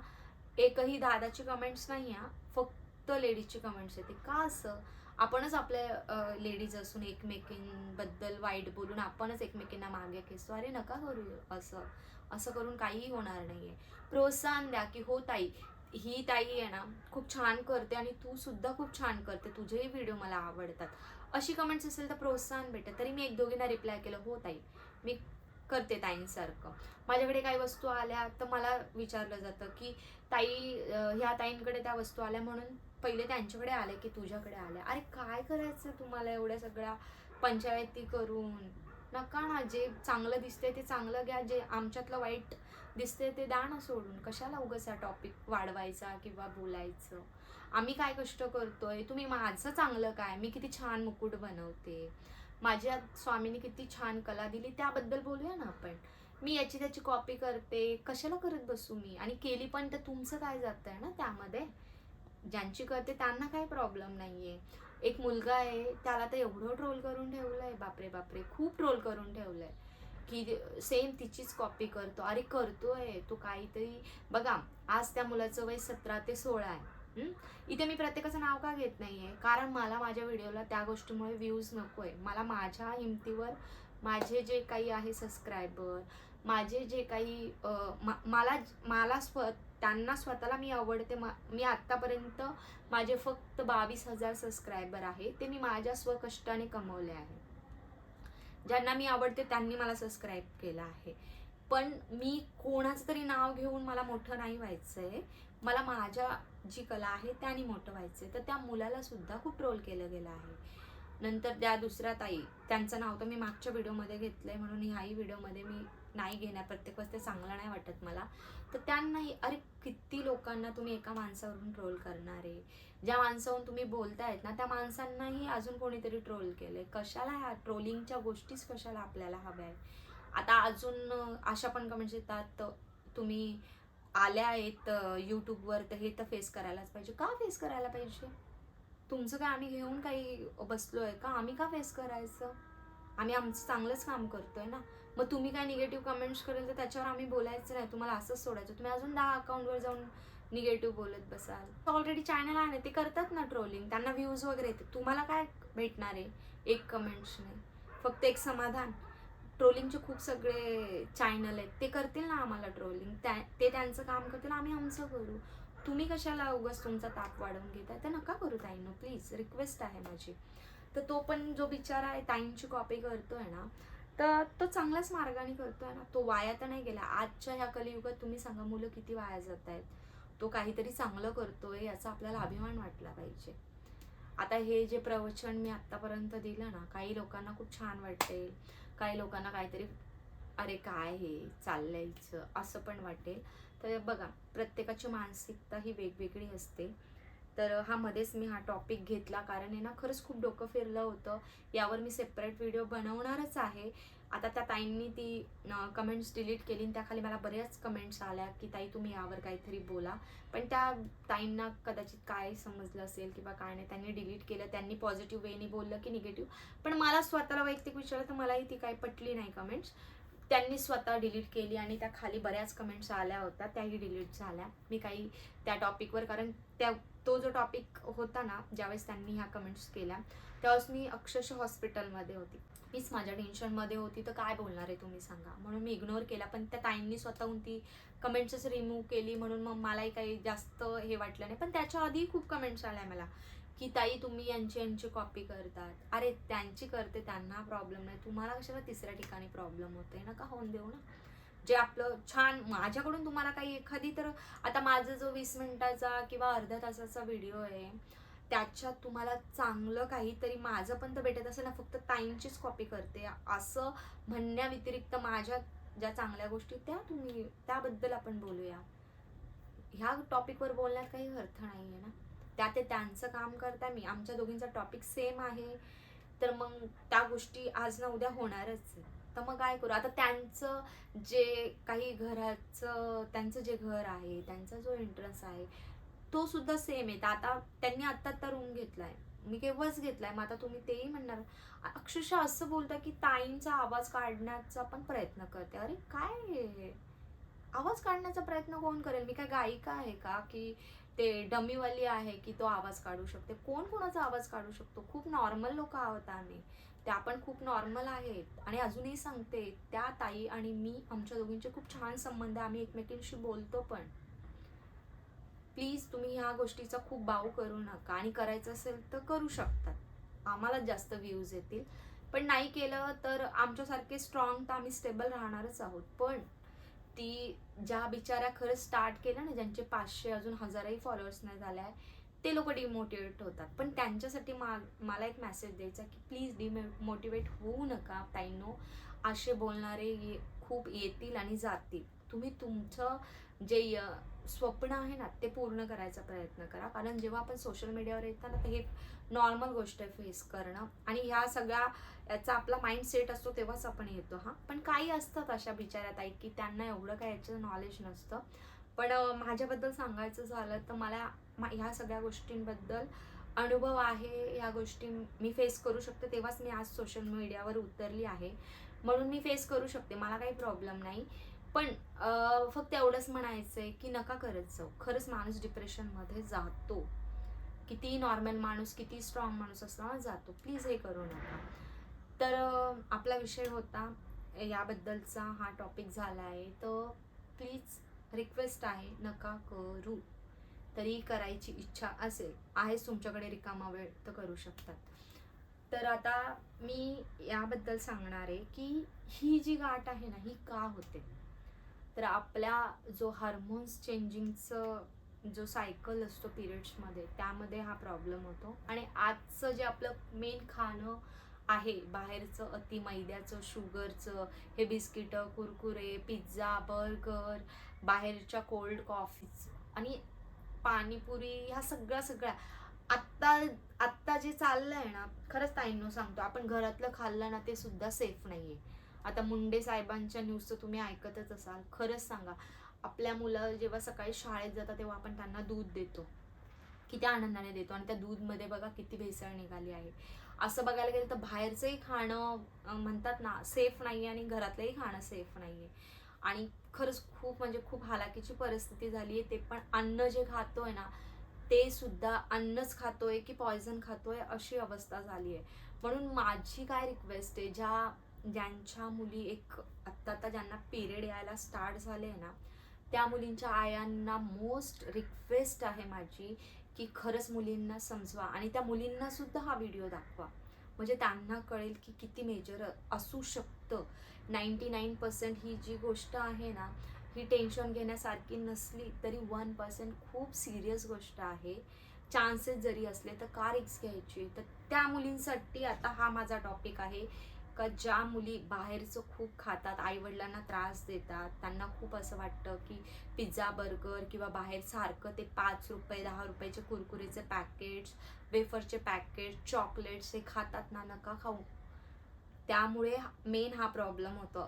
एकही दादाची कमेंट्स नाही हा, फक्त लेडीजची कमेंट्स येते. का असं? आपणच आपल्या लेडीज असून एकमेकींबद्दल वाईट बोलून आपणच एकमेकींना मागे खेचतो. अरे नका करू असं. असं करून काहीही होणार नाहीये. प्रोत्साहन द्या की हो ताई, ही ताई आहे ना खूप छान करते आणि तू सुद्धा खूप छान करते, तुझेही व्हिडिओ मला आवडतात. अशी कमेंट्स असेल तर प्रोत्साहन भेटेल. तरी मी एक दोघींना रिप्लाय केलं, हो ताई मी करते ताईंसारखं. माझ्याकडे काही वस्तू आल्या तर मला विचारलं जातं की ताई ह्या ताईंकडे त्या वस्तू आल्या म्हणून पहिले त्यांच्याकडे आले की तुझ्याकडे आल्या. अरे काय करायचं तुम्हाला एवढ्या सगळ्या पंचायती करून? नका ना, जे चांगलं दिसतंय ते चांगलं घ्या, जे आमच्यातलं वाईट दिसतंय ते द्या ना सोडून. कशाला उगाच हा टॉपिक वाढवायचा किंवा बोलायचं? आम्ही काय कष्ट करतोय, तुम्ही माझं चांगलं काय, मी किती छान मुकुट बनवते, माझ्या स्वामीने किती छान कला दिली, त्याबद्दल बोलूया ना आपण. मी याची त्याची कॉपी करते, कशाला करत बसू मी? आणि केली पण तर तुमचं काय जातंय ना त्यामध्ये? ज्यांची करते त्यांना काही प्रॉब्लेम नाहीये. एक मुलगा आहे, त्याला तर एवढं ट्रोल करून ठेवलंय, बापरे बापरे, खूप ट्रोल करून ठेवलंय की सेम तिचीच कॉपी करतो. अरे करतोय तो काहीतरी. बघा, आज त्या मुलाचं वय 17 ते 16 आहे. इथे मी प्रत्येकाचं नाव का घेत नाहीये, कारण मला माझ्या व्हिडिओला त्या गोष्टीमुळे व्ह्यूज नकोय. मला माझ्या हिमतीवर माझे जे काही आहे सबस्क्रायबर, माझे जे काही मला त्यांना स्वतःला मी आवडते. मी आत्तापर्यंत माझे फक्त 22,000 सबस्क्रायबर आहे, ते मी माझ्या स्वकष्टाने कमवले आहे. ज्यांना मी आवडते त्यांनी मला सबस्क्राईब केलं आहे. पण मी कोणाचं तरी नाव घेऊन मला मोठं नाही व्हायचंय. मला माझ्या जी कला आहे त्याने मोठं व्हायचंय. तर त्या मुलाला सुद्धा खूप ट्रोल केलं गेलं आहे. नंतर त्या दुसऱ्या ताई, त्यांचं नाव तर मी मागच्या व्हिडिओमध्ये घेतलंय, म्हणून ह्याही व्हिडिओमध्ये मी नाही घेणार. प्रत्येक वेळेस ते चांगलं नाही वाटत मला. तर त्यांनाही, अरे किती लोकांना तुम्ही एका माणसावरून ट्रोल करणार आहे. ज्या माणसावरून तुम्ही बोलतायत ना त्या माणसांनाही अजून कोणीतरी ट्रोल केलंय. कशाला ह्या ट्रोलिंगच्या गोष्टीच कशाला आपल्याला हव्या आहे. आता अजून अशा पण कमेंट्स येतात, तुम्ही आल्या आहेत यूट्यूबवर तर हे तर फेस करायलाच पाहिजे. का फेस करायला पाहिजे? तुमचं काय आम्ही घेऊन काही बसलोय का? आम्ही का फेस करायचं? आम्ही आमचं चांगलंच काम करतोय ना. मग तुम्ही काय निगेटिव्ह कमेंट्स करेल तर त्याच्यावर आम्ही बोलायचं नाही, तुम्हाला असंच सोडायचं. तुम्ही अजून 10 अकाउंटवर जाऊन निगेटिव्ह बोलत बसाल. ऑलरेडी चॅनल आहे ना, ते करतात ना ट्रोलिंग, त्यांना व्ह्यूज वगैरे येते. तुम्हाला काय भेटणार आहे एक कमेंट्सने? फक्त एक समाधान. ट्रोलिंगचे खूप सगळे चॅनल आहेत, ते करतील ना आम्हाला ट्रोलिंग, ते त्यांचं काम करतील, आम्ही आमचं करू. तुम्ही कशाला उगाच तुमचा ताप वाढवून घेताय? तर नका करू ताईंनो, प्लीज रिक्वेस्ट आहे माझी. तर तो पण जो बिचारा आहे ताईंची कॉपी करतोय ना, तर तो चांगल्याच मार्गाने करतोय ना, तो वाया तर नाही गेला. आजच्या ह्या कलियुगात तुम्ही सांगा, मुलं किती वाया जात आहेत. तो काहीतरी चांगलं करतोय याचा आपल्याला अभिमान वाटला पाहिजे. आता हे जे प्रवचन मी आत्तापर्यंत दिलं ना, काही लोकांना खूप छान वाटेल, काही लोकांना काहीतरी अरे काय हे चाललंयचं असं पण वाटेल. तर बघा, प्रत्येकाची मानसिकता ही वेगवेगळी असते. तर मध्येच मी हा टॉपिक घेतला कारण आहे ना, खरंच खूप डोकं फिरलं होतं. यावर मी सेपरेट व्हिडिओ बनवणारच आहे. आता त्या ताईंनी ती कमेंट्स डिलीट केली आणि त्याखाली मला बऱ्याच कमेंट्स आल्या की ताई तुम्ही यावर काहीतरी बोला. पण त्या ताईंना कदाचित काय समजलं असेल किंवा काय नाही, त्यांनी डिलीट केलं. त्यांनी पॉझिटिव्ह वेनी बोललं की निगेटिव्ह. पण मला स्वतःला वैयक्तिक विचारलं तर मलाही ती काही पटली नाही कमेंट्स. त्यांनी स्वतः डिलीट केली आणि त्या खाली बऱ्याच कमेंट्स आल्या होत्या, त्याही डिलीट झाल्या. मी काही त्या टॉपिकवर, कारण तो जो टॉपिक होता ना, ज्यावेळेस त्यांनी ह्या कमेंट्स केल्या त्यावेळेस मी अक्षरशः हॉस्पिटलमध्ये होती. मीच माझ्या टेन्शनमध्ये होती, तर काय बोलणार आहे तुम्ही सांगा. म्हणून मी इग्नोर केला. पण त्या ताईंनी स्वतःहून ती कमेंट्सच रिमूव्ह केली, म्हणून मग मलाही काही जास्त हे वाटलं नाही. पण त्याच्या आधी खूप कमेंट्स आल्या मला की ताई तुम्ही यांची कॉपी करतात. अरे त्यांची करते, त्यांना प्रॉब्लेम नाही, तुम्हाला कशाला तिसऱ्या ठिकाणी प्रॉब्लेम होतोय? नका होऊन देऊ ना. जे आपलं छान, माझ्याकडून तुम्हाला काही एखादी, तर आता माझा जो 20 मिनिटाचा किंवा अर्ध्या तासाचा व्हिडिओ आहे त्याच्यात तुम्हाला चांगलं काहीतरी माझं पण तर भेटत असेल ना. फक्त ताईंचीच कॉपी करते असं म्हणण्या व्यतिरिक्त माझ्या ज्या चांगल्या गोष्टी तुम्ही त्याबद्दल आपण बोलूया. ह्या टॉपिकवर बोलण्यात काही अर्थ नाही आहे ना. ते त्यांचं काम करता, मी आमच्या दोघींचा टॉपिक सेम आहे, तर मग त्या गोष्टी आज ना उद्या होणारच. तर मग काय करू आता? त्यांचं जे काही त्यांचं जे घर आहे, त्यांचा जो एंट्रन्स आहे तो सुद्धा सेम आहे. आता त्यांनी आत्ता रूम घेतलाय, मी केव्हाच घेतलाय. मग आता तुम्ही तेही म्हणणार. अक्षरशः असं बोलता की ताईंचा आवाज काढण्याचा पण प्रयत्न करते. अरे काय आवाज काढण्याचा प्रयत्न कोण करेल? मी काय गायिका आहे का की ते डमीवाली आहे की तो आवाज काढू शकते? कोण कोणाचा आवाज काढू शकतो? खूप नॉर्मल लोक आहोत आम्ही, त्या पण खूप नॉर्मल आहेत. आणि अजूनही सांगते, त्या ताई आणि मी, आमच्या दोघींचे खूप छान संबंध, आम्ही एकमेकींशी बोलतो पण. प्लीज तुम्ही ह्या गोष्टीचा खूप बाऊ करू नका. आणि करायचं असेल तर करू शकतात, आम्हाला जास्त व्ह्यूज येतील. पण नाही केलं तर आमच्यासारखे स्ट्रॉंग तर आम्ही स्टेबल राहणारच आहोत. पण ती ज्या बिचाऱ्या खरंच स्टार्ट केलं ना, ज्यांचे 500 अजून 1000ही फॉलोअर्स नाही झाले आहे, ते लोक डिमोटिवेट होतात. पण त्यांच्यासाठी मला एक मेसेज द्यायचा की प्लीज डिमोटिवेट होऊ नका ताईंनो. असे बोलणारे खूप येतील आणि जातील. तुम्ही तुमचं जे स्वप्न आहे ना ते पूर्ण करायचा प्रयत्न करा. कारण जेव्हा आपण सोशल मीडियावर येतो ना, तर हे नॉर्मल गोष्ट आहे फेस करणं. आणि ह्या सगळ्या याचा आपला माइंड सेट असतो तेव्हाच आपण येतो. पण काही असतात अशा बिचाऱ्या ताई की त्यांना एवढं काही याचं नॉलेज नसतं. पण माझ्याबद्दल सांगायचं झालं तर मला ह्या सगळ्या गोष्टींबद्दल अनुभव आहे. ह्या गोष्टी मी फेस करू शकते, तेव्हाच मी आज सोशल मीडियावर उतरली आहे. म्हणून मी फेस करू शकते, मला काही प्रॉब्लेम नाही. पण फक्त एवढंच म्हणायचंय की नका करत जाऊ. खरंच माणूस डिप्रेशनमध्ये जातो. किती नॉर्मल माणूस, किती स्ट्रॉंग माणूस असला जातो. प्लीज हे करू नका. तर आपला विषय होता याबद्दलचा हा टॉपिक झाला आहे, तर प्लीज रिक्वेस्ट आहे, नका करू. तरी करायची इच्छा असेल, आहेच तुमच्याकडे रिकामा वेळ, तर करू शकतात. तर आता मी याबद्दल सांगणार आहे की ही जी गाठ आहे ना, ही का होते. तर आपल्या जो हार्मोन्स चेंजिंगचं जो सायकल असतो पिरियड्समध्ये, त्यामध्ये हा प्रॉब्लेम होतो. आणि आजचं जे आपलं मेन खाणं आहे, बाहेरचं अति मैद्याचं, शुगरचं, हे बिस्किटं, कुरकुरे, पिझ्झा, बर्गर, बाहेरच्या कोल्ड कॉफीज आणि पाणीपुरी, ह्या सगळ्या आत्ता आत्ता जे चाललंय ना, खरंच ताईंनो सांगतो, आपण घरातलं खाल्लं ना, ते सुद्धा सेफ नाहीये. आता मुंडे साहेबांच्या न्यूज तर तुम्ही ऐकतच असाल. खरंच सांगा, आपल्या मुलं जेव्हा सकाळी शाळेत जातात तेव्हा आपण त्यांना दूध देतो, किती आनंदाने देतो, आणि त्या दूधमध्ये बघा किती भेसळ निघाली आहे. असं बघायला गेलं तर बाहेरचंही खाणं म्हणतात ना सेफ नाही, आणि घरातलंही खाणं सेफ नाहीये. आणि खरंच खूप म्हणजे खूप हालाकीची परिस्थिती झाली आहे. ते पण अन्न जे खातोय ना, ते सुद्धा अन्नच खातोय की पॉयझन खातोय, अशी अवस्था झाली आहे. म्हणून माझी काय रिक्वेस्ट आहे, ज्यांच्या मुली आत्ता ज्यांना पिरियड यायला स्टार्ट झाले ना, त्या मुलींच्या आयांना मोस्ट रिक्वेस्ट आहे माझी, की खरंच मुलींना समजवा आणि त्या मुलींना सुद्धा हा व्हिडिओ दाखवा, म्हणजे त्यांना कळेल की किती मेजर असू शकतं. 99% ही जी गोष्ट आहे ना, ही टेन्शन घेण्यासारखी नसली तरी 1% खूप सिरियस गोष्ट आहे. चान्सेस जरी असले तर का रिस्क घ्यायची. तर त्या मुलींसाठी आता हा माझा टॉपिक आहे, का ज्या मुली बाहेरचं खूप खातात, आईवडिलांना त्रास देतात, त्यांना खूप असं वाटतं की पिझ्झा, बर्गर किंवा बाहेर सारखं ते 5 रुपये 10 रुपयाचे कुरकुरेचे पॅकेट्स, वेफरचे पॅकेट, चॉकलेट्स हे खातात ना, नका खाऊ. त्यामुळे मेन हा प्रॉब्लेम होतो.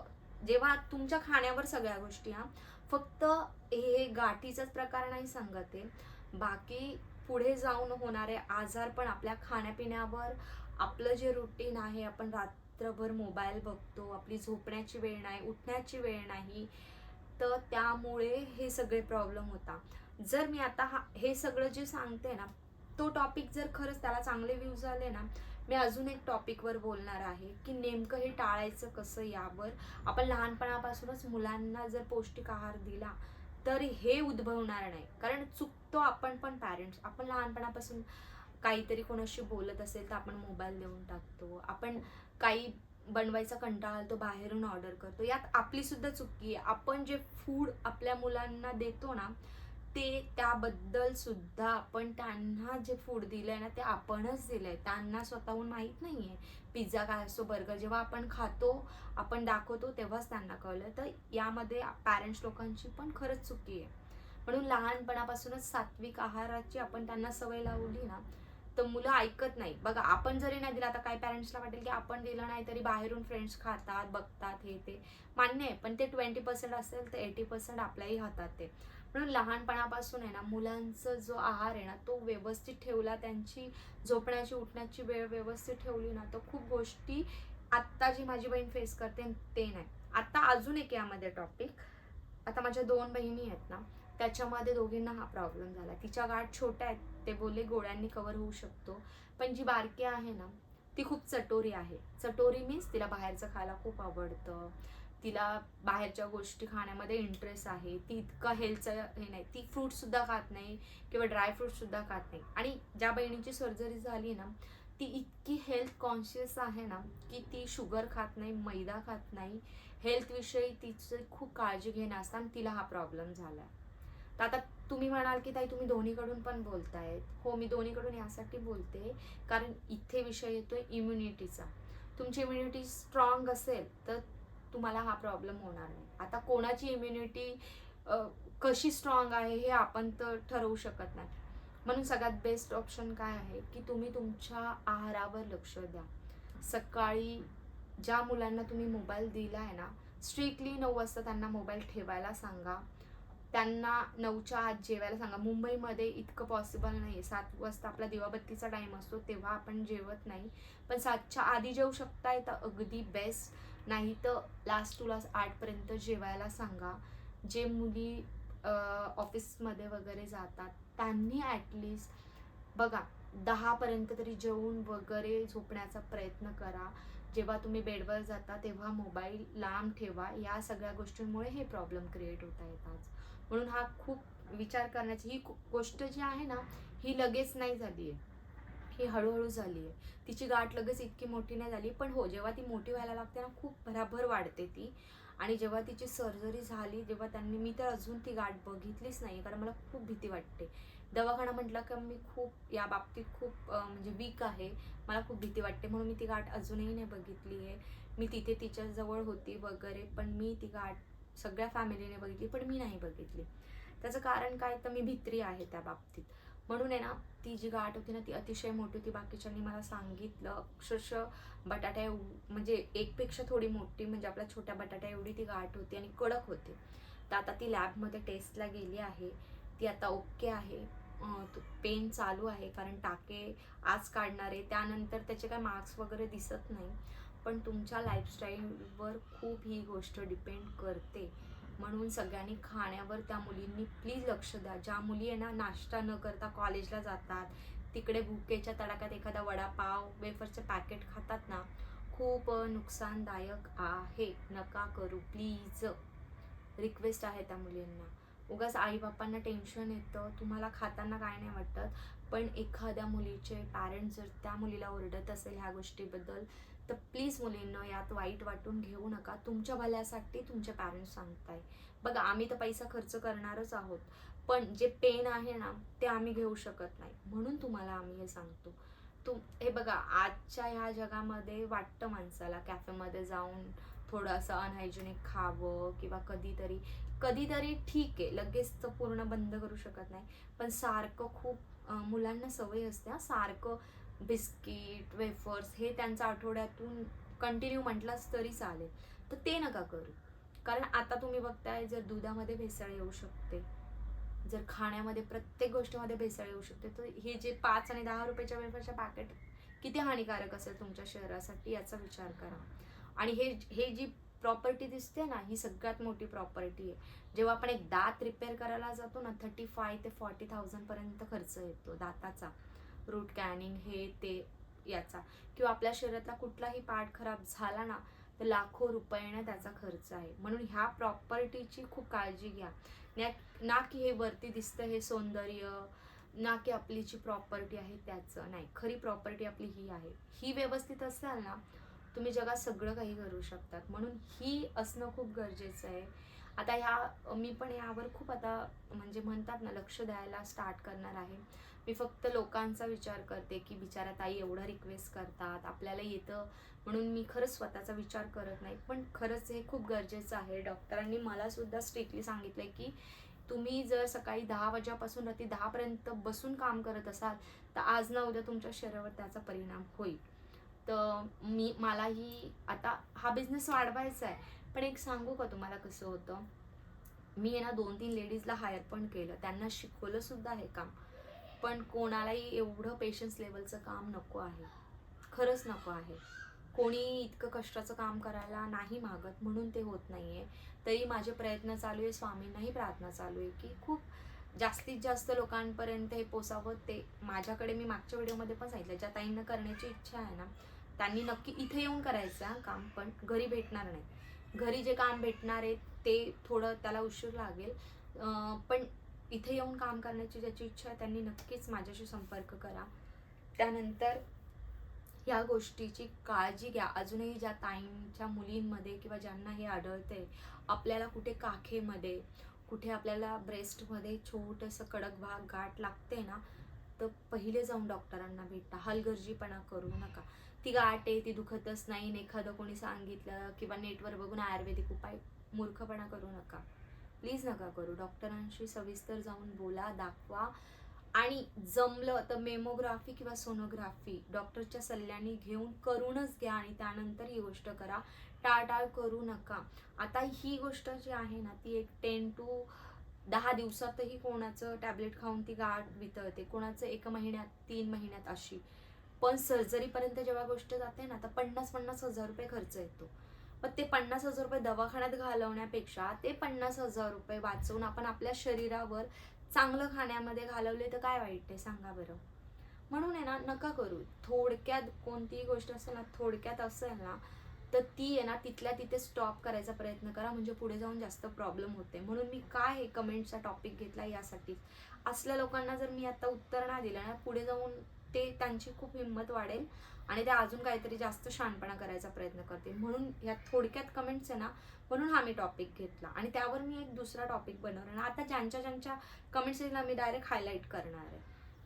जेव्हा तुमच्या खाण्यावर सगळ्या गोष्टी, फक्त हे गाठीचाच प्रकार नाही सांगत आहे, बाकी पुढे जाऊन होणारे आजार पण आपल्या खाण्यापिण्यावर, आपलं जे रुटीन आहे, आपण रात्रभर मोबाईल बघतो, आपली झोपण्याची वेळ नाही, उठण्याची वेळ नाही, तर त्यामुळे हे सगळे प्रॉब्लेम होतात. जर मी आता हे सगळं जे सांगते ना, तो टॉपिक जर खरंच त्याला चांगले व्ह्यूज आले ना, मी अजून एक टॉपिकवर बोलणार आहे की नेमकं हे टाळायचं कसं. यावर आपण लहानपणापासूनच मुलांना जर पौष्टिक आहार दिला तर हे उद्भवणार नाही. कारण चुकतो आपण पण पॅरेंट्स, आपण लहानपणापासून काहीतरी कोणाशी बोलत असेल तर आपण मोबाईल देऊन टाकतो, आपण काही बनवायचा कंटाळा आला तो बाहेरून ऑर्डर करतो. यात आपली सुद्धा चुकी आहे. आपण जे फूड आपल्या मुलांना देतो ना, ते त्याबद्दल सुद्धा आपण त्यांना जे फूड दिलंय ना, ते आपणच दिलंय, त्यांना स्वतःहून माहीत नाहीये पिझ्झा काय असतो, बर्गर. जेव्हा आपण खातो, आपण दाखवतो, तेव्हाच त्यांना कळलं. तर यामध्ये पॅरेंट्स लोकांची पण खरंच चुकी आहे. म्हणून लहानपणापासूनच सात्विक आहाराची आपण त्यांना सवय लावली ना, तर मुलं ऐकत नाही. बघा, आपण जरी नाही दिला, आता काही पॅरेंट्सला वाटेल की आपण दिलं नाही तरी बाहेरून फ्रेंड्स खातात, बघतात, हे ते मान्य आहे, पण ते 20% असेल तर 80% आपल्याही हातात आहे. म्हणून लहानपणापासून आहे ना, मुलांचा जो आहार आहे ना, तो व्यवस्थित ठेवला, त्यांची झोपण्याची उठण्याची वेळ व्यवस्थित ठेवली ना, तर खूप गोष्टी आत्ता जी माझी बहीण फेस करते ते नाही. आता अजून एक यामध्ये टॉपिक, आता माझ्या 2 बहिणी आहेत ना, त्याच्यामध्ये दोघींना हा प्रॉब्लेम झाला. तिच्या गाठ छोट्या आहेत, ते बोलले गोळ्यांनी कव्हर होऊ शकतो. पण जी बारकी आहे ना, ती खूप चटोरी आहे. चटोरी मीन्स तिला बाहेरचं खायला खूप आवडतं, तिला बाहेरच्या गोष्टी खाण्यामध्ये इंटरेस्ट आहे, ती इतकं हेल्थचं हे नाही, ती फ्रूट सुद्धा खात नाही किंवा ड्राय फ्रूट सुद्धा खात नाही. आणि ज्या बहिणीची सर्जरी झाली ना, ती इतकी हेल्थ कॉन्शियस आहे ना, की ती शुगर खात नाही, मैदा खात नाही, हेल्थ विषयी तिची खूप काळजी घेणं असतं, आणि तिला हा प्रॉब्लेम झाला. तर आता तुम्ही म्हणाल की ताई तुम्ही दोन्हीकडून पण बोलतायत. हो, मी दोन्हीकडून यासाठी बोलते कारण इथे विषय येतोय इम्युनिटीचा. तुमची इम्युनिटी स्ट्रॉंग असेल तर तुम्हाला हा प्रॉब्लेम होणार नाही. आता कोणाची इम्युनिटी कशी स्ट्रॉंग आहे हे आपण तर ठरवू शकत नाही. म्हणून सगळ्यात बेस्ट ऑप्शन काय आहे की तुम्ही तुमच्या आहारावर लक्ष द्या. सकाळी ज्या मुलांना तुम्ही मोबाईल दिला आहे ना, स्ट्रिक्टली 9 वाजता त्यांना मोबाईल ठेवायला सांगा. त्यांना 9च्या आत जेवायला सांगा. मुंबईमध्ये इतकं पॉसिबल नाही आहे. 7 वाजता आपला दिवाबत्तीचा टाईम असतो, तेव्हा आपण जेवत नाही. पण 7च्या आधी जेवू शकताय तर अगदी बेस्ट, नाही तर लास्ट टू लास्ट 8पर्यंत जेवायला सांगा. जे मुली ऑफिसमध्ये वगैरे जातात त्यांनी ॲटलिस्ट बघा 10पर्यंत तरी जेवून वगैरे झोपण्याचा प्रयत्न करा. जेव्हा तुम्ही बेडवर जाता तेव्हा मोबाईल लांब ठेवा. या सगळ्या गोष्टींमुळे हे प्रॉब्लेम क्रिएट होत आहेत आज. म्हणून हा खूप विचार करण्याची ही गोष्ट जी आहे ना, ही लगेच नाही झाली आहे, ही हळूहळू झाली आहे. तिची गाठ लगेच इतकी मोठी नाही झाली, पण हो, जेव्हा ती मोठी व्हायला लागते ना, खूप भराभर वाढते ती. आणि जेव्हा तिची सर्जरी झाली, जेव्हा मी तर अजून ती गाठ बघितलीच नाही, कारण मला खूप भीती वाटते. दवाखाना म्हटलं का मी खूप या बाबतीत खूप म्हणजे वीक आहे. मला खूप भीती वाटते, म्हणून मी ती गाठ अजूनही नाही बघितली आहे. मी तिथे तिच्याजवळ होती वगैरे, पण मी ती गाठ सगळ्या फॅमिलीने बघितली, पण मी नाही बघितली. त्याचं कारण काय, तर मी भित्री आहे त्या बाबतीत. म्हणून आहे ना, ती जी गाठ होती ना, ती अतिशय मोठी होती. बाकीच्यांनी मला सांगितलं, अक्षरशः म्हणजे एकपेक्षा थोडी मोठी, म्हणजे आपल्या छोट्या बटाट्या एवढी ती गाठ होती आणि कडक होती. तर आता ती लॅबमध्ये टेस्टला गेली आहे. ती आता ओके आहे. पेन चालू आहे, कारण टाके आज काढणार आहे. त्यानंतर त्याचे काय मार्क्स वगैरे दिसत नाही. पण तुमच्या लाईफस्टाईलवर खूप ही गोष्ट डिपेंड करते. म्हणून सगळ्यांनी खाण्यावर त्या मुलींनी प्लीज लक्ष द्या. ज्या मुली आहे ना, नाश्ता न करता कॉलेजला जातात, तिकडे भुकेच्या तडाख्यात एखादा वडापाव, वेफरचं पॅकेट खातात ना, खूप नुकसानदायक आहे. नका करू प्लीज. रिक्वेस्ट आहे त्या मुलींना. उगाच आईबापांना टेन्शन येतं. तुम्हाला खाताना काय नाही वाटत, पण एखाद्या मुलीचे पॅरेंट्स जर त्या मुलीला ओरडत असेल ह्या गोष्टीबद्दल, तर प्लीज मुलींनो, यात वाईट वाटून घेऊ नका. तुमच्या भल्यासाठी तुमचे पॅरेंट्स सांगताय. बघा, आम्ही तर पैसा खर्च करणारच आहोत, पण जे पेन आहे ना, ते आम्ही घेऊ शकत नाही. म्हणून तुम्हाला आम्ही हे सांगतो. हे बघा, आजच्या ह्या जगामध्ये वाटतं माणसाला कॅफेमध्ये जाऊन थोडंसं अनहायजेनिक खावं, किंवा कधीतरी ठीक आहे, लगेच तर पूर्ण बंद करू शकत नाही. पण सारखं खूप मुलांना सवय असते सारखं बिस्किट, वेफर्स हे त्यांचं आठवड्यातून कंटिन्यू म्हटलंच तरी चालेल. तर ते नका करू. कारण आता तुम्ही बघताय, जर दुधामध्ये भेसळ येऊ शकते, जर खाण्यामध्ये प्रत्येक गोष्टीमध्ये भेसळ येऊ शकते, तर हे जे 5 आणि 10 रुपयाच्या वेफरच्या पॅकेट किती हानिकारक असेल तुमच्या शरीरासाठी, याचा विचार करा. आणि हे जी प्रॉपर्टी दिसते ना, ही सगळ्यात मोठी प्रॉपर्टी आहे. जेव्हा आपण एक दात रिपेअर करायला जातो ना, 35 ते 40,000 पर्यंत खर्च येतो दाताचा. रूट कॅनिंग हे ते याचा. किंवा आपल्या शरीरातला कुठलाही पार्ट खराब झाला ना, तर लाखो रुपयाने त्याचा खर्च आहे. म्हणून ह्या प्रॉपर्टीची खूप काळजी घ्या. ना की हे वरती दिसतं हे सौंदर्य, ना की आपली जी प्रॉपर्टी आहे त्याचं. नाही, खरी प्रॉपर्टी आपली ही आहे. ही व्यवस्थित असाल ना, तुम्ही जगात सगळं काही करू शकतात. म्हणून ही असणं खूप गरजेचं आहे. आता मी पण यावर खूप आता म्हणजे म्हणतात ना, लक्ष द्यायला स्टार्ट करणार आहे. मी फक्त लोकांचा विचार करते, की बिचारा ताई एवढा रिक्वेस्ट करतात, आपल्याला येतं म्हणून मी खरंच स्वतःचा विचार करत नाही. पण खरंच हे खूप गरजेचं आहे. डॉक्टरांनी मला सुद्धा स्ट्रिक्टली सांगितलंय, की तुम्ही जर सकाळी 10 वाजेपासून रात्री 10 पर्यंत बसून काम करत असाल, तर आज ना उद्या तुमच्या शरीरावर त्याचा परिणाम होईल. तर मलाही आता हा बिझनेस वाढवायचा आहे. पण एक सांगू का तुम्हाला कसं होतं, मी आहे ना 2-3 लेडीजला हायर पण केलं, त्यांना शिकवलं सुद्धा हे काम. पण कोणालाही एवढं पेशन्स लेवलचं काम नको आहे, खरंच नको आहे. कोणी इतकं कष्टाचं काम करायला नाही मागत, म्हणून ते होत नाहीये. तरी माझे प्रयत्न चालू आहे, स्वामींनाही प्रार्थना चालू आहे, की खूप जास्तीत जास्त लोकांपर्यंत हे पोचावं. ते माझ्याकडे मी मागच्या व्हिडिओमध्ये पण सांगितलं, ज्या ताईंना करण्याची इच्छा आहे ना, त्यांनी नक्की इथे येऊन करायचं काम, पण घरी भेटणार नाही. घरी जे काम भेटणार आहे ते थोडं त्याला उशीर लागेल, पण इथे येऊन काम करण्याची ज्याची इच्छा आहे त्यांनी नक्कीच माझ्याशी संपर्क करा. त्यानंतर ह्या गोष्टीची काळजी घ्या. अजूनही ज्या ताईंच्या मुलींमध्ये किंवा ज्यांना हे आढळते, आपल्याला कुठे काखेमध्ये, कुठे आपल्याला ब्रेस्टमध्ये छोटंसं कडक भाग गाठ लागते ना, तर पहिले जाऊन डॉक्टरांना भेटा. हलगर्जीपणा करू नका. ती गाठ आहे, ती दुखतच नाही, एखादं कोणी सांगितलं किंवा नेटवर बघून आयुर्वेदिक उपाय, मूर्खपणा करू नका. प्लीज नका करू. डॉक्टरांशी सविस्तर जाऊन बोला, दाखवा. आणि जमलं तर मेमोग्राफी किंवा सोनोग्राफी डॉक्टरच्या सल्ल्याने घेऊन करूनच घ्या, आणि त्यानंतर ही गोष्ट करा. टाळटाळ करू नका. आता ही गोष्ट जी आहे ना, ती एक 10 to 10 दिवसातही कोणाचं टॅबलेट खाऊन ती गाठ वितळते, कोणाचं 1 महिन्यात, 3 महिन्यात अशी. पण सर्जरीपर्यंत जेव्हा गोष्ट जाते ना, तर 50-50 हजार रुपये खर्च येतो. पण ते 50,000 रुपये दवाखान्यात घालवण्यापेक्षा ते 50,000 रुपये वाचवून आपण आपल्या शरीरावर चांगलं खाण्यामध्ये घालवले तर काय वाईट आहे, सांगा बरं. म्हणून आहे ना, नका करू. थोडक्यात कोणतीही गोष्ट असेल ना, थोडक्यात असेल ना, तर ती आहे ना तिथल्या तिथे स्टॉप करायचा प्रयत्न करा, म्हणजे पुढे जाऊन जास्त प्रॉब्लेम होते. म्हणून मी काय हे कमेंटचा टॉपिक घेतला यासाठी. असल्या लोकांना जर मी आता उत्तर नाही दिलं ना, पुढे जाऊन ते त्यांची खूप हिंमत वाढेल आणि ते अजून काहीतरी जास्त शहाणपणा करायचा प्रयत्न करतील. म्हणून या थोडक्यात कमेंट्स आहे ना, म्हणून हा मी टॉपिक घेतला आणि त्यावर मी एक दुसरा टॉपिक बनवला ना. आता ज्यांच्या कमेंट्स ना मी डायरेक्ट हायलाईट करणार आहे.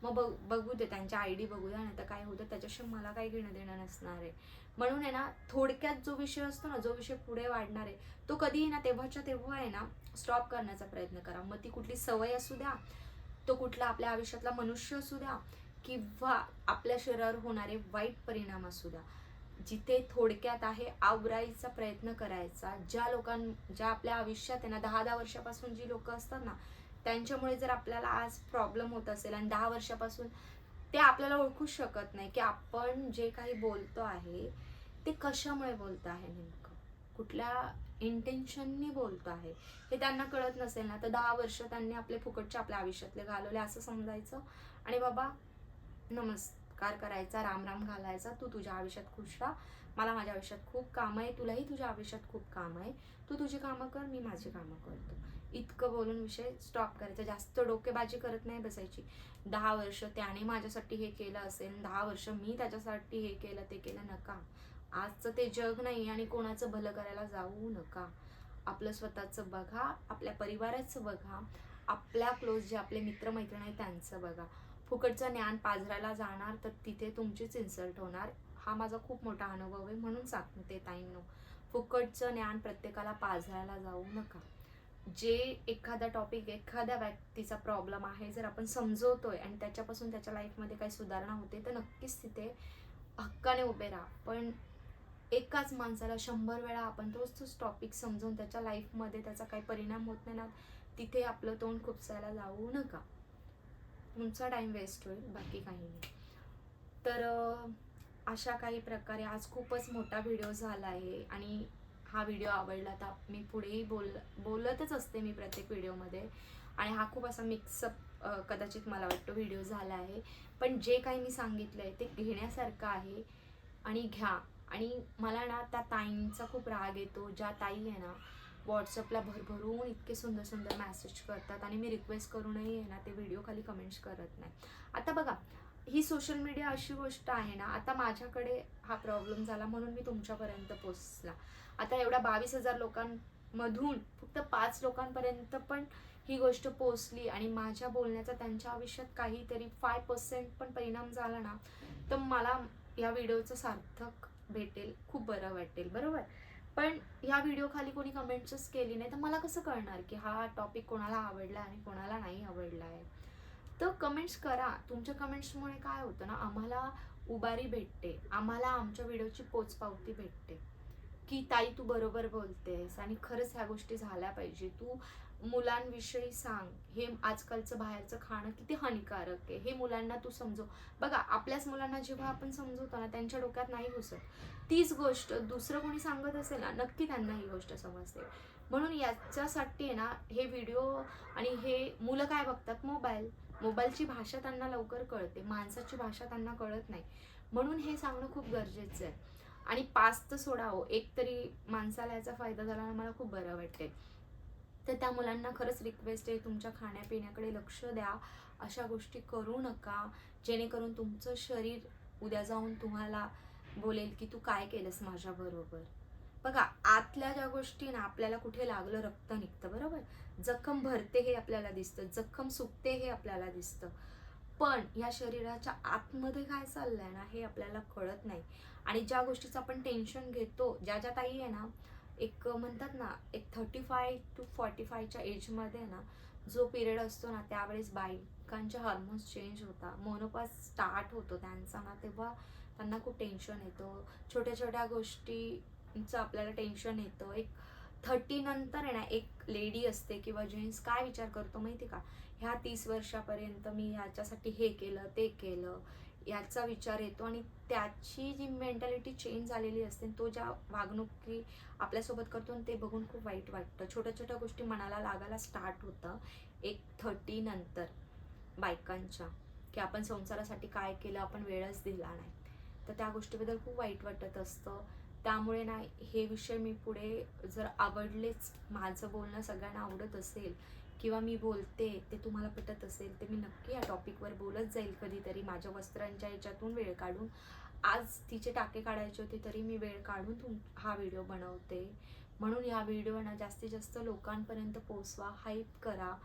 मग बघू दे, त्यांच्या आयडी बघू द्या, नाही तर काय होतं त्याच्याशी मला काही घेणं देणं नसणार आहे. म्हणून आहे ना, थोडक्यात जो विषय असतो ना, जो विषय पुढे वाढणार आहे, तो कधीही ना तेव्हाच्या तेव्हा आहे ना स्टॉप करण्याचा प्रयत्न करा. मग ती कुठली सवय असू द्या, तो कुठला आपल्या आयुष्यातला मनुष्य असू द्या, किंवा आपल्या शरीरावर होणारे वाईट परिणाम असू द्या. जिथे थोडक्यात आहे आवरायचा प्रयत्न करायचा. ज्या आपल्या आयुष्यात आहे ना 10-10 वर्षापासून जी लोक असतात ना, त्यांच्यामुळे जर आपल्याला आज प्रॉब्लेम होत असेल आणि 10 वर्षापासून ते आपल्याला ओळखूच शकत नाही की आपण जे काही बोलतो आहे ते कशामुळे बोलतो आहे, नेमकं कुठल्या इंटेन्शननी बोलतो आहे, हे त्यांना कळत नसेल ना, तर 10 वर्ष त्यांनी आपले फुकटचे आपल्या आयुष्यातले घालवले असं समजायचं आणि बाबा नमस्कार करायचा, राम राम घालायचा. तू तुझ्या आयुष्यात खुश राहा, मला माझ्या आयुष्यात खूप काम आहे, तुलाही तुझ्या आयुष्यात खूप काम आहे, तू तुझी कामं कर, मी माझी कामं करतो. इतकं बोलून विषय स्टॉप करायचा. जास्त डोकेबाजी करत नाही बसायची. 10 वर्ष त्याने माझ्यासाठी हे केलं असेल, 10 वर्ष मी त्याच्यासाठी हे केलं ते केलं. नका. आजचं ते जग नाही आणि कोणाचं भलं करायला जाऊ नका. आपलं स्वतःचं बघा, आपल्या परिवाराचं बघा, आपल्या क्लोज जे आपले मित्रमैत्रिणी आहेत त्यांचं बघा. फुकटचं ज्ञान पाझरायला जाणार तर तिथे तुमचीच इन्सल्ट होणार. हा माझा खूप मोठा अनुभव आहे, म्हणून सांगते ताईंनो, फुकटचं ज्ञान प्रत्येकाला पाझरायला जाऊ नका. जे एखादा टॉपिक, एखाद्या व्यक्तीचा प्रॉब्लेम आहे जर आपण समजवतोय आणि त्याच्यापासून त्याच्या लाईफमध्ये काही सुधारणा होते, तर नक्कीच तिथे हक्काने उभे राहा. पण एकाच माणसाला 100 वेळा आपण तोच टॉपिक समजून त्याच्या लाईफमध्ये त्याचा काही परिणाम होत नाही ना, तिथे आपलं तोंड खुपसायला जाऊ नका. तुमचा टाइम वेस्ट होईल, बाकी काही नाही. तर अशा काही प्रकारे आज खूपच मोठा व्हिडिओ झाला आहे आणि हा व्हिडिओ आवडला तर मी पुढेही बोलतच असते मी प्रत्येक व्हिडिओमध्ये, आणि हा खूप असा मिक्सअप कदाचित मला वाटतं व्हिडिओ झाला आहे. पण जे काही मी सांगितलं आहे ते घेण्यासारखं आहे आणि घ्या. आणि मला ना त्या ताईंचा खूप राग येतो, ज्या ताई आहे ना व्हॉट्सअपला भरभरून इतके सुंदर सुंदर मॅसेज करतात आणि मी रिक्वेस्ट करूनही आहे ना ते व्हिडिओ खाली कमेंट्स करत नाही. आता बघा, ही सोशल मीडिया अशी गोष्ट आहे ना, आता माझ्याकडे हा प्रॉब्लेम झाला म्हणून मी तुमच्यापर्यंत पोचला. आता एवढ्या 22,000 लोकांमधून फक्त 5 लोकांपर्यंत पण ही गोष्ट पोचली आणि माझ्या बोलण्याचा त्यांच्या आयुष्यात काहीतरी 5% पण परिणाम झाला ना, तर मला या व्हिडिओचं सार्थक भेटेल, खूप बरं वाटेल, बरोबर. पण ह्या व्हिडिओ खाली कोणी कमेंट्सच केली नाही तर मला कसं कळणार की हा टॉपिक कोणाला आवडला आणि कोणाला नाही आवडला आहे. तर कमेंट्स करा. तुमच्या कमेंट्समुळे काय होतं ना, आम्हाला उभारी भेटते, आम्हाला आमच्या व्हिडिओची पोचपावती भेटते की ताई तू बरोबर बोलतेस आणि खरंच ह्या गोष्टी झाल्या पाहिजे. तू मुलांविषयी सांग, हे आजकालचं बाहेरचं खाणं किती हानिकारक आहे हे मुलांना तू समजव. बघा, आपल्याच मुलांना जेव्हा आपण समजवतो ना, त्यांच्या डोक्यात नाही घुसत. तीच गोष्ट दुसरं कोणी सांगत असेल ना, नक्की त्यांना ही गोष्ट समजते. म्हणून याच्यासाठी ना हे व्हिडिओ, आणि हे मुलं काय बघतात, मोबाईलची भाषा त्यांना लवकर कळते, माणसाची भाषा त्यांना कळत नाही. म्हणून हे सांगणं खूप गरजेचं आहे. आणि 5 तर सोडा हो, एक तरी माणसाला याचा फायदा झाला ना, मला खूप बरं वाटते. तर त्या मुलांना खरंच रिक्वेस्ट आहे, तुमच्या खाण्यापिण्याकडे लक्ष द्या, अशा गोष्टी करू नका जेणेकरून तुमचं शरीर उद्या जाऊन तुम्हाला बोलेल की तू काय केलंस माझ्याबरोबर. बघा, आतल्या ज्या गोष्टी ना, आपल्याला कुठे लागलं रक्त निघतं, बरोबर, जखम भरते हे आपल्याला दिसतं, जखम सुकते हे आपल्याला दिसतं, पण या शरीराच्या आतमध्ये काय चाललंय ना हे आपल्याला कळत नाही. आणि ज्या गोष्टीचं आपण टेन्शन घेतो, ज्या ताई आहे ना, एक म्हणतात ना, एक 35 to 45च्या एजमध्ये ना जो पिरियड असतो ना, त्यावेळेस बायकांचे हार्मोन्स चेंज होतात, मोनोपॉज स्टार्ट होतो त्यांचा ना, तेव्हा त्यांना खूप टेन्शन येतं, छोट्या छोट्या गोष्टींचं आपल्याला टेन्शन येतं. एक 30 नंतर आहे ना, एक लेडी असते किंवा जेंट्स काय विचार करतो माहिती का, ह्या 30 वर्षापर्यंत मी ह्याच्यासाठी हे केलं ते केलं, याचा विचार येतो आणि त्याची जी मेंटॅलिटी चेंज झालेली असते, तो ज्या वागणुकी आपल्यासोबत करतो ते बघून खूप वाईट वाटतं. छोट्या छोट्या गोष्टी मनाला लागायला स्टार्ट होतं एक 30 नंतर बायकांच्या, की आपण संसारासाठी काय केलं, आपण वेळच दिला नाही. तर त्या गोष्टीबद्दल खूप वाईट वाटत असतं. त्यामुळे ना हे विषय मी पुढे जर आवडलेच, माझं बोलणं सगळ्यांना आवडत असेल किंवा मी बोलते ते तुम्हाला पटत असेल, तर मी नक्की या टॉपिकवर बोलत जाईल कधीतरी माझ्या वस्त्रांच्या ह्याच्यातून वेळ काढून. आज तिचे टाके काढायचे होते तरी मी वेळ काढून हा व्हिडिओ बनवते. म्हणून ह्या व्हिडिओ ना जास्तीत जास्त लोकांपर्यंत पोचवा, हाईप करा,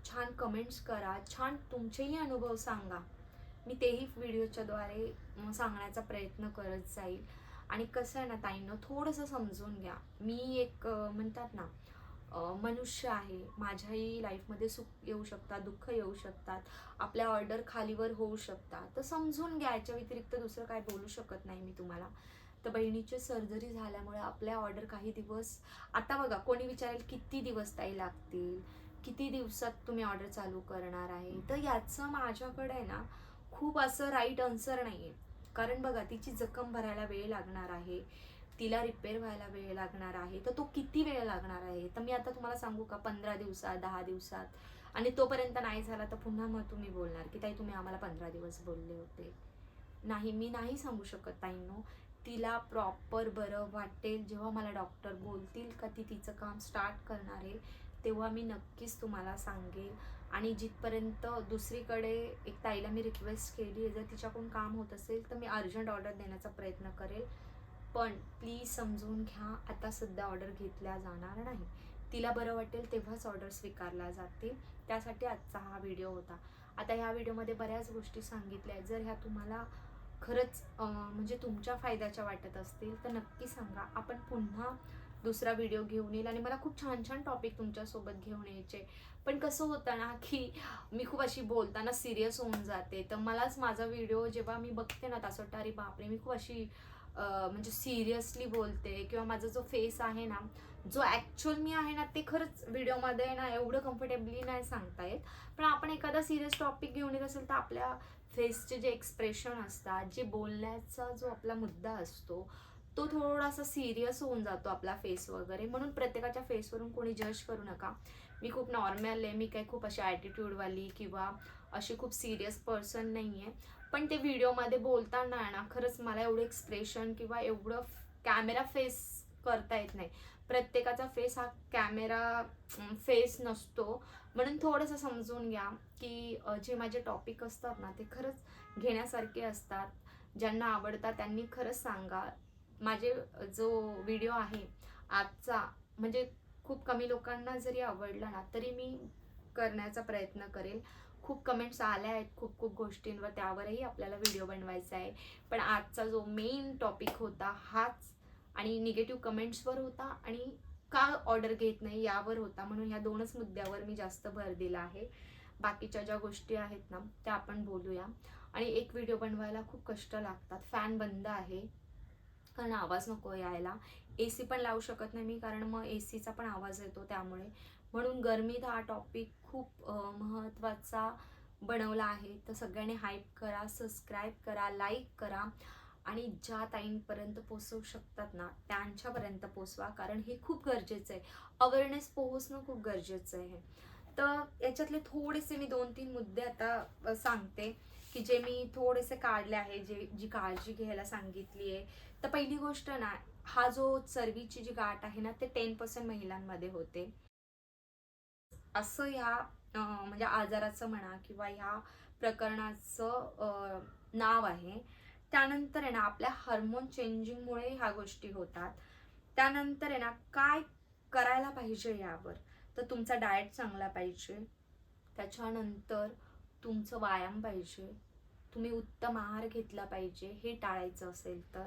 छान कमेंट्स करा, छान तुमचेही अनुभव सांगा. मी तेही व्हिडिओच्याद्वारे सांगण्याचा प्रयत्न करत जाईल. आणि कसं आहे ना ताईंनो, थोडंसं समजून घ्या. मी एक म्हणतात ना मनुष्य आहे. माझ्याही लाईफमध्ये सुख येऊ शकतात, दुःख येऊ शकतात, आपल्या ऑर्डर खालीवर होऊ शकतात. तर समजून घ्या. याच्या व्यतिरिक्त दुसरं काय बोलू शकत नाही मी तुम्हाला. तर बहिणीची सर्जरी झाल्यामुळे आपल्या ऑर्डर काही दिवस, आता बघा कोणी विचारेल किती दिवस ताई लागतील, किती दिवसात तुम्ही ऑर्डर चालू करणार आहे. तर याचं माझ्याकडे आहे ना खूप असं राईट आन्सर नाही आहे. कारण बघा तिची जखम भरायला वेळ लागणार आहे, तिला रिपेअर व्हायला वेळ लागणार आहे. तर तो किती वेळ लागणार आहे, तर मी आता तुम्हाला सांगू का, 15 दिवसात, 10 दिवसात, आणि तोपर्यंत नाही झाला तर पुन्हा मग तुम्ही बोलणार की ताई तुम्ही आम्हाला 15 दिवस बोलले होते. नाही, मी नाही सांगू शकत ताईंनो. तिला प्रॉपर बरं वाटेल जेव्हा मला डॉक्टर बोलतील का ती तिचं काम स्टार्ट करणार आहे, तेव्हा मी नक्कीच तुम्हाला सांगेल. आणि जिथपर्यंत दुसरीकडे एक ताईला मी रिक्वेस्ट केली आहे, जर तिच्याकडून काम होत असेल तर मी अर्जंट ऑर्डर देण्याचा प्रयत्न करेल. पण प्लीज समजून घ्या, आता सध्या ऑर्डर घेतल्या जाणार नाही. तिला बरं वाटेल तेव्हाच ऑर्डर स्वीकारल्या जातील. त्यासाठी आजचा हा व्हिडिओ होता. आता ह्या व्हिडिओमध्ये बऱ्याच गोष्टी सांगितल्या आहेत. जर ह्या तुम्हाला खरंच म्हणजे तुमच्या फायद्याच्या वाटत असतील तर नक्की सांगा. आपण पुन्हा दुसरा व्हिडिओ घेऊन येईल. आणि मला खूप छान छान टॉपिक तुमच्यासोबत घेऊन यायचे. पण कसं होतं ना की मी खूप अशी बोलताना सिरियस होऊन जाते. तर मलाच माझा व्हिडिओ जेव्हा मी बघते ना, असं वाटतं अरे बापरे, मी खूप अशी म्हणजे सिरियसली बोलते, किंवा माझा जो फेस आहे ना, जो ॲक्च्युअल मी आहे ना, ते खरंच व्हिडिओमध्ये ना एवढं कम्फर्टेबली नाही सांगता येत. पण आपण एखादा सिरियस टॉपिक घेऊन येत असेल तर आपल्या फेसचे जे एक्सप्रेशन असतात, जे बोलण्याचा जो आपला मुद्दा असतो, तो थोडासा सिरियस होऊन जातो आपला फेस वगैरे. म्हणून प्रत्येकाच्या फेसवरून कोणी जज करू नका. मी खूप नॉर्मल आहे, मी काही खूप अशी ॲटिट्यूडवाली किंवा अशी खूप सिरियस पर्सन नाही आहे. पण ते व्हिडिओमध्ये बोलताना ना खरंच मला एवढं एक्सप्रेशन किंवा एवढं कॅमेरा फेस करता येत नाही. प्रत्येकाचा फेस हा कॅमेरा फेस नसतो. म्हणून थोडंसं समजून घ्या की जे माझे टॉपिक असतात ना ते खरंच घेण्यासारखे असतात. ज्यांना आवडतात त्यांनी खरंच सांगा. माझे जो व्हिडिओ आहे आजचा, म्हणजे खूप कमी लोकांना जरी आवडला ना तरी मी करण्याचा प्रयत्न करेल. खूप कमेंट्स आल्या आहेत खूप खूप गोष्टींवर, त्यावरही आपल्याला व्हिडिओ बनवायचा आहे. पण आजचा जो मेन टॉपिक होता हाच, आणि निगेटिव्ह कमेंट्सवर होता आणि का ऑर्डर घेत नाही यावर होता. म्हणून ह्या दोनच मुद्द्यावर मी जास्त भर दिला आहे. बाकीच्या ज्या गोष्टी आहेत ना त्या आपण बोलूया. आणि एक व्हिडिओ बनवायला खूप कष्ट लागतात. फॅन बंद आहे कारण आवाज नको यायला. AC पण लावू शकत नाही मी, कारण मग ACचा पण आवाज येतो त्यामुळे. म्हणून गरमीत हा टॉपिक खूप महत्त्वाचा बनवला आहे. तर सगळ्यांनी हाईप करा, सबस्क्राईब करा, लाईक करा, आणि ज्या ताईंपर्यंत पोचवू शकतात ना त्यांच्यापर्यंत पोचवा, कारण हे खूप गरजेचं आहे. अवेअरनेस पोहोचणं खूप गरजेचं आहे. तर याच्यातले थोडेसे मी 2-3 मुद्दे आता सांगते की जे मी थोडेसे काढले आहे, जी काळजी घ्यायला सांगितली आहे. तर पहिली गोष्ट ना, हा जो चरबीची जी गाठ आहे ना ते 10% महिलांमध्ये होते, असं ह्या म्हणजे आजाराचं म्हणा किंवा ह्या प्रकरणाचं नाव आहे. त्यानंतर आहे ना आपल्या हार्मोन चेंजिंगमुळे ह्या गोष्टी होतात. त्यानंतर आहे ना काय करायला पाहिजे यावर, तर तुमचा डाएट चांगला पाहिजे. त्याच्यानंतर तुमचं व्यायाम पाहिजे. तुम्ही उत्तम आहार घेतला पाहिजे. हे टाळायचं असेल तर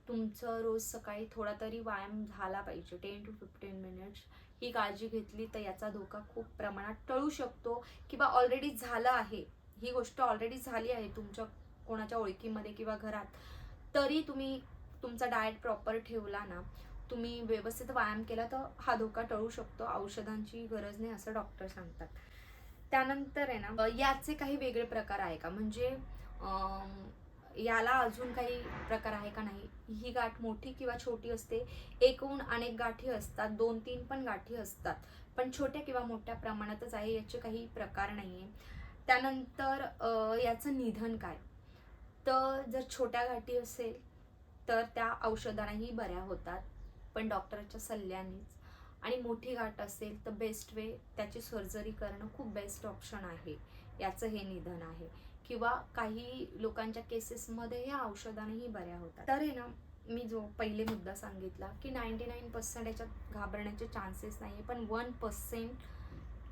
तुमचं रोज सकाळी थोडा तरी व्यायाम झाला पाहिजे, 10 to 15 मिनिट्स. ही काळजी घेतली तर याचा धोका खूप प्रमाणात टळू शकतो, किंवा ऑलरेडी झाला आहे, ही गोष्ट ऑलरेडी झाली आहे तुमच्या कोणाच्या ओळखीमध्ये किंवा घरात, तरी तुम्ही तुमचा डाएट प्रॉपर ठेवला ना, तुम्ही व्यवस्थित व्यायाम केला तर हा धोका टळू शकतो. औषधांची गरज नाही असं डॉक्टर सांगतात. त्यानंतर आहे ना याचे काही वेगळे प्रकार आहे का, म्हणजे याला अजून काही प्रकार आहे का नाही. ही गाठ मोठी किंवा छोटी असते. एकूण अनेक गाठी असतात, 2-3 पण गाठी असतात, पण छोट्या किंवा मोठ्या प्रमाणातच आहे, याचे काही प्रकार नाही आहे. त्यानंतर याचं निधन काय, तर जर छोट्या गाठी असेल तर त्या औषधानेही बऱ्या होतात, पण डॉक्टरच्या सल्ल्यानेच. आणि मोठी गाठ असेल तर बेस्ट वे त्याची सर्जरी करणं खूप बेस्ट ऑप्शन आहे. याचं हे निधन आहे. किंवा काही लोकांच्या केसेसमध्ये या औषधानेही बऱ्या होतात. तर आहे ना, मी जो पहिले मुद्दा सांगितला की 99% याच्यात घाबरण्याचे चान्सेस नाही आहे, पण 1%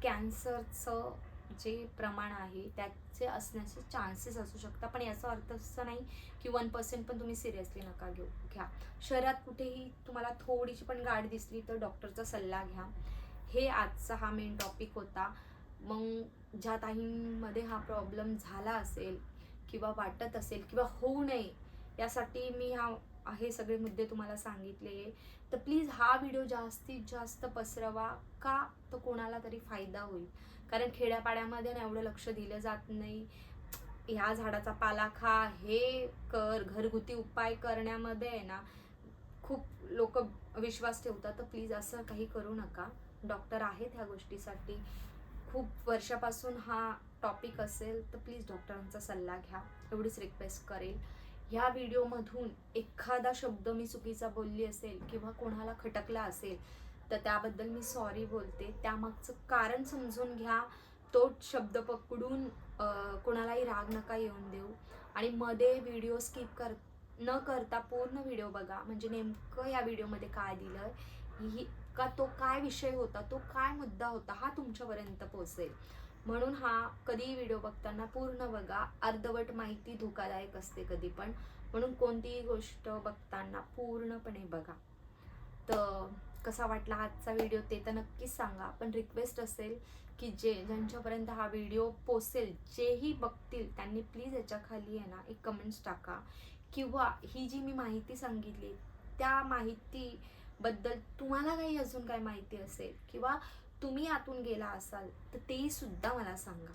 कॅन्सरचं जे प्रमाण आहे त्याचे असण्याचे चान्सेस असू शकतात. पण याचा अर्थ असं नाही की 1% पण तुम्ही सिरियसली नका घ्या. शहरात कुठेही तुम्हाला थोडीशी पण गाठ दिसली तर डॉक्टरचा सल्ला घ्या. हे आजचा हा मेन टॉपिक होता. मग ज्या ताईंमध्ये हा प्रॉब्लेम झाला असेल किंवा वाटत असेल किंवा होऊ नये यासाठी मी हे सगळे मुद्दे तुम्हाला सांगितले, तर प्लीज हा व्हिडिओ जास्तीत जास्त पसरवा. का, तर कोणाला तरी फायदा होईल. कारण खेड्यापाड्यामध्ये ना एवढं लक्ष दिलं जात नाही. ह्या झाडाचा पाला खा, हे कर, घरगुती उपाय करण्यामध्ये आहे ना खूप लोक विश्वास ठेवतात. तर प्लीज असं काही करू नका. डॉक्टर आहेत ह्या गोष्टीसाठी. खूप वर्षापासून हा टॉपिक असेल तर प्लीज डॉक्टरांचा सल्ला घ्या, एवढीच रिक्वेस्ट करेल. ह्या व्हिडिओमधून एखादा शब्द मी चुकीचा बोलली असेल किंवा कोणाला खटकला असेल तर त्याबद्दल मी सॉरी बोलते. त्यामागचं कारण समजून घ्या. तो शब्द पकडून कोणालाही राग नका येऊन देऊ. आणि मध्ये व्हिडिओ स्किप न करता पूर्ण व्हिडिओ बघा, म्हणजे नेमकं या व्हिडिओमध्ये काय दिलं ही, का तो काय विषय होता, तो काय मुद्दा होता, हा तुमच्यापर्यंत पोहोचेल. म्हणून हा कधीही व्हिडिओ बघताना पूर्ण बघा. अर्धवट माहिती धोकादायक असते कधी पण, म्हणून कोणतीही गोष्ट बघताना पूर्णपणे बघा. तर कसा वाटला आजचा व्हिडिओ ते तर नक्कीच सांगा. पण रिक्वेस्ट असेल की ज्यांच्यापर्यंत हा व्हिडिओ पोचेल, जेही बघतील त्यांनी प्लीज याच्या खाली आहे ना एक कमेंट्स टाका. किंवा ही जी मी माहिती सांगितली त्या माहितीबद्दल तुम्हाला काही अजून काय माहिती असेल किंवा तुम्ही आतून गेला असाल तर तेही सुद्धा मला सांगा.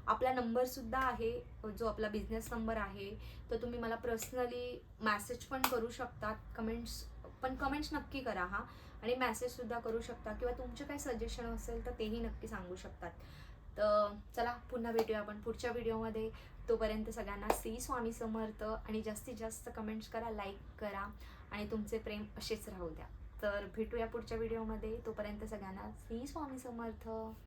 आपला नंबर सुद्धा आहे, जो आपला बिझनेस नंबर आहे, तर तुम्ही मला पर्सनली मेसेज पण करू शकतात. कमेंट्स नक्की करा हा, आणि मेसेज सुद्धा करू शकता किंवा तुमचे काही सजेशन असेल तर तेही नक्की सांगू शकतात. तर चला पुन्हा भेटूया आपण पुढच्या व्हिडिओमध्ये. तोपर्यंत सगळ्यांना श्री स्वामी समर्थ, आणि जास्तीत जास्त कमेंट्स करा, लाईक करा, आणि तुमचे प्रेम असेच राहू द्या. तर भेटूया पुढच्या व्हिडिओमध्ये. तोपर्यंत सगळ्यांना श्री स्वामी समर्थ.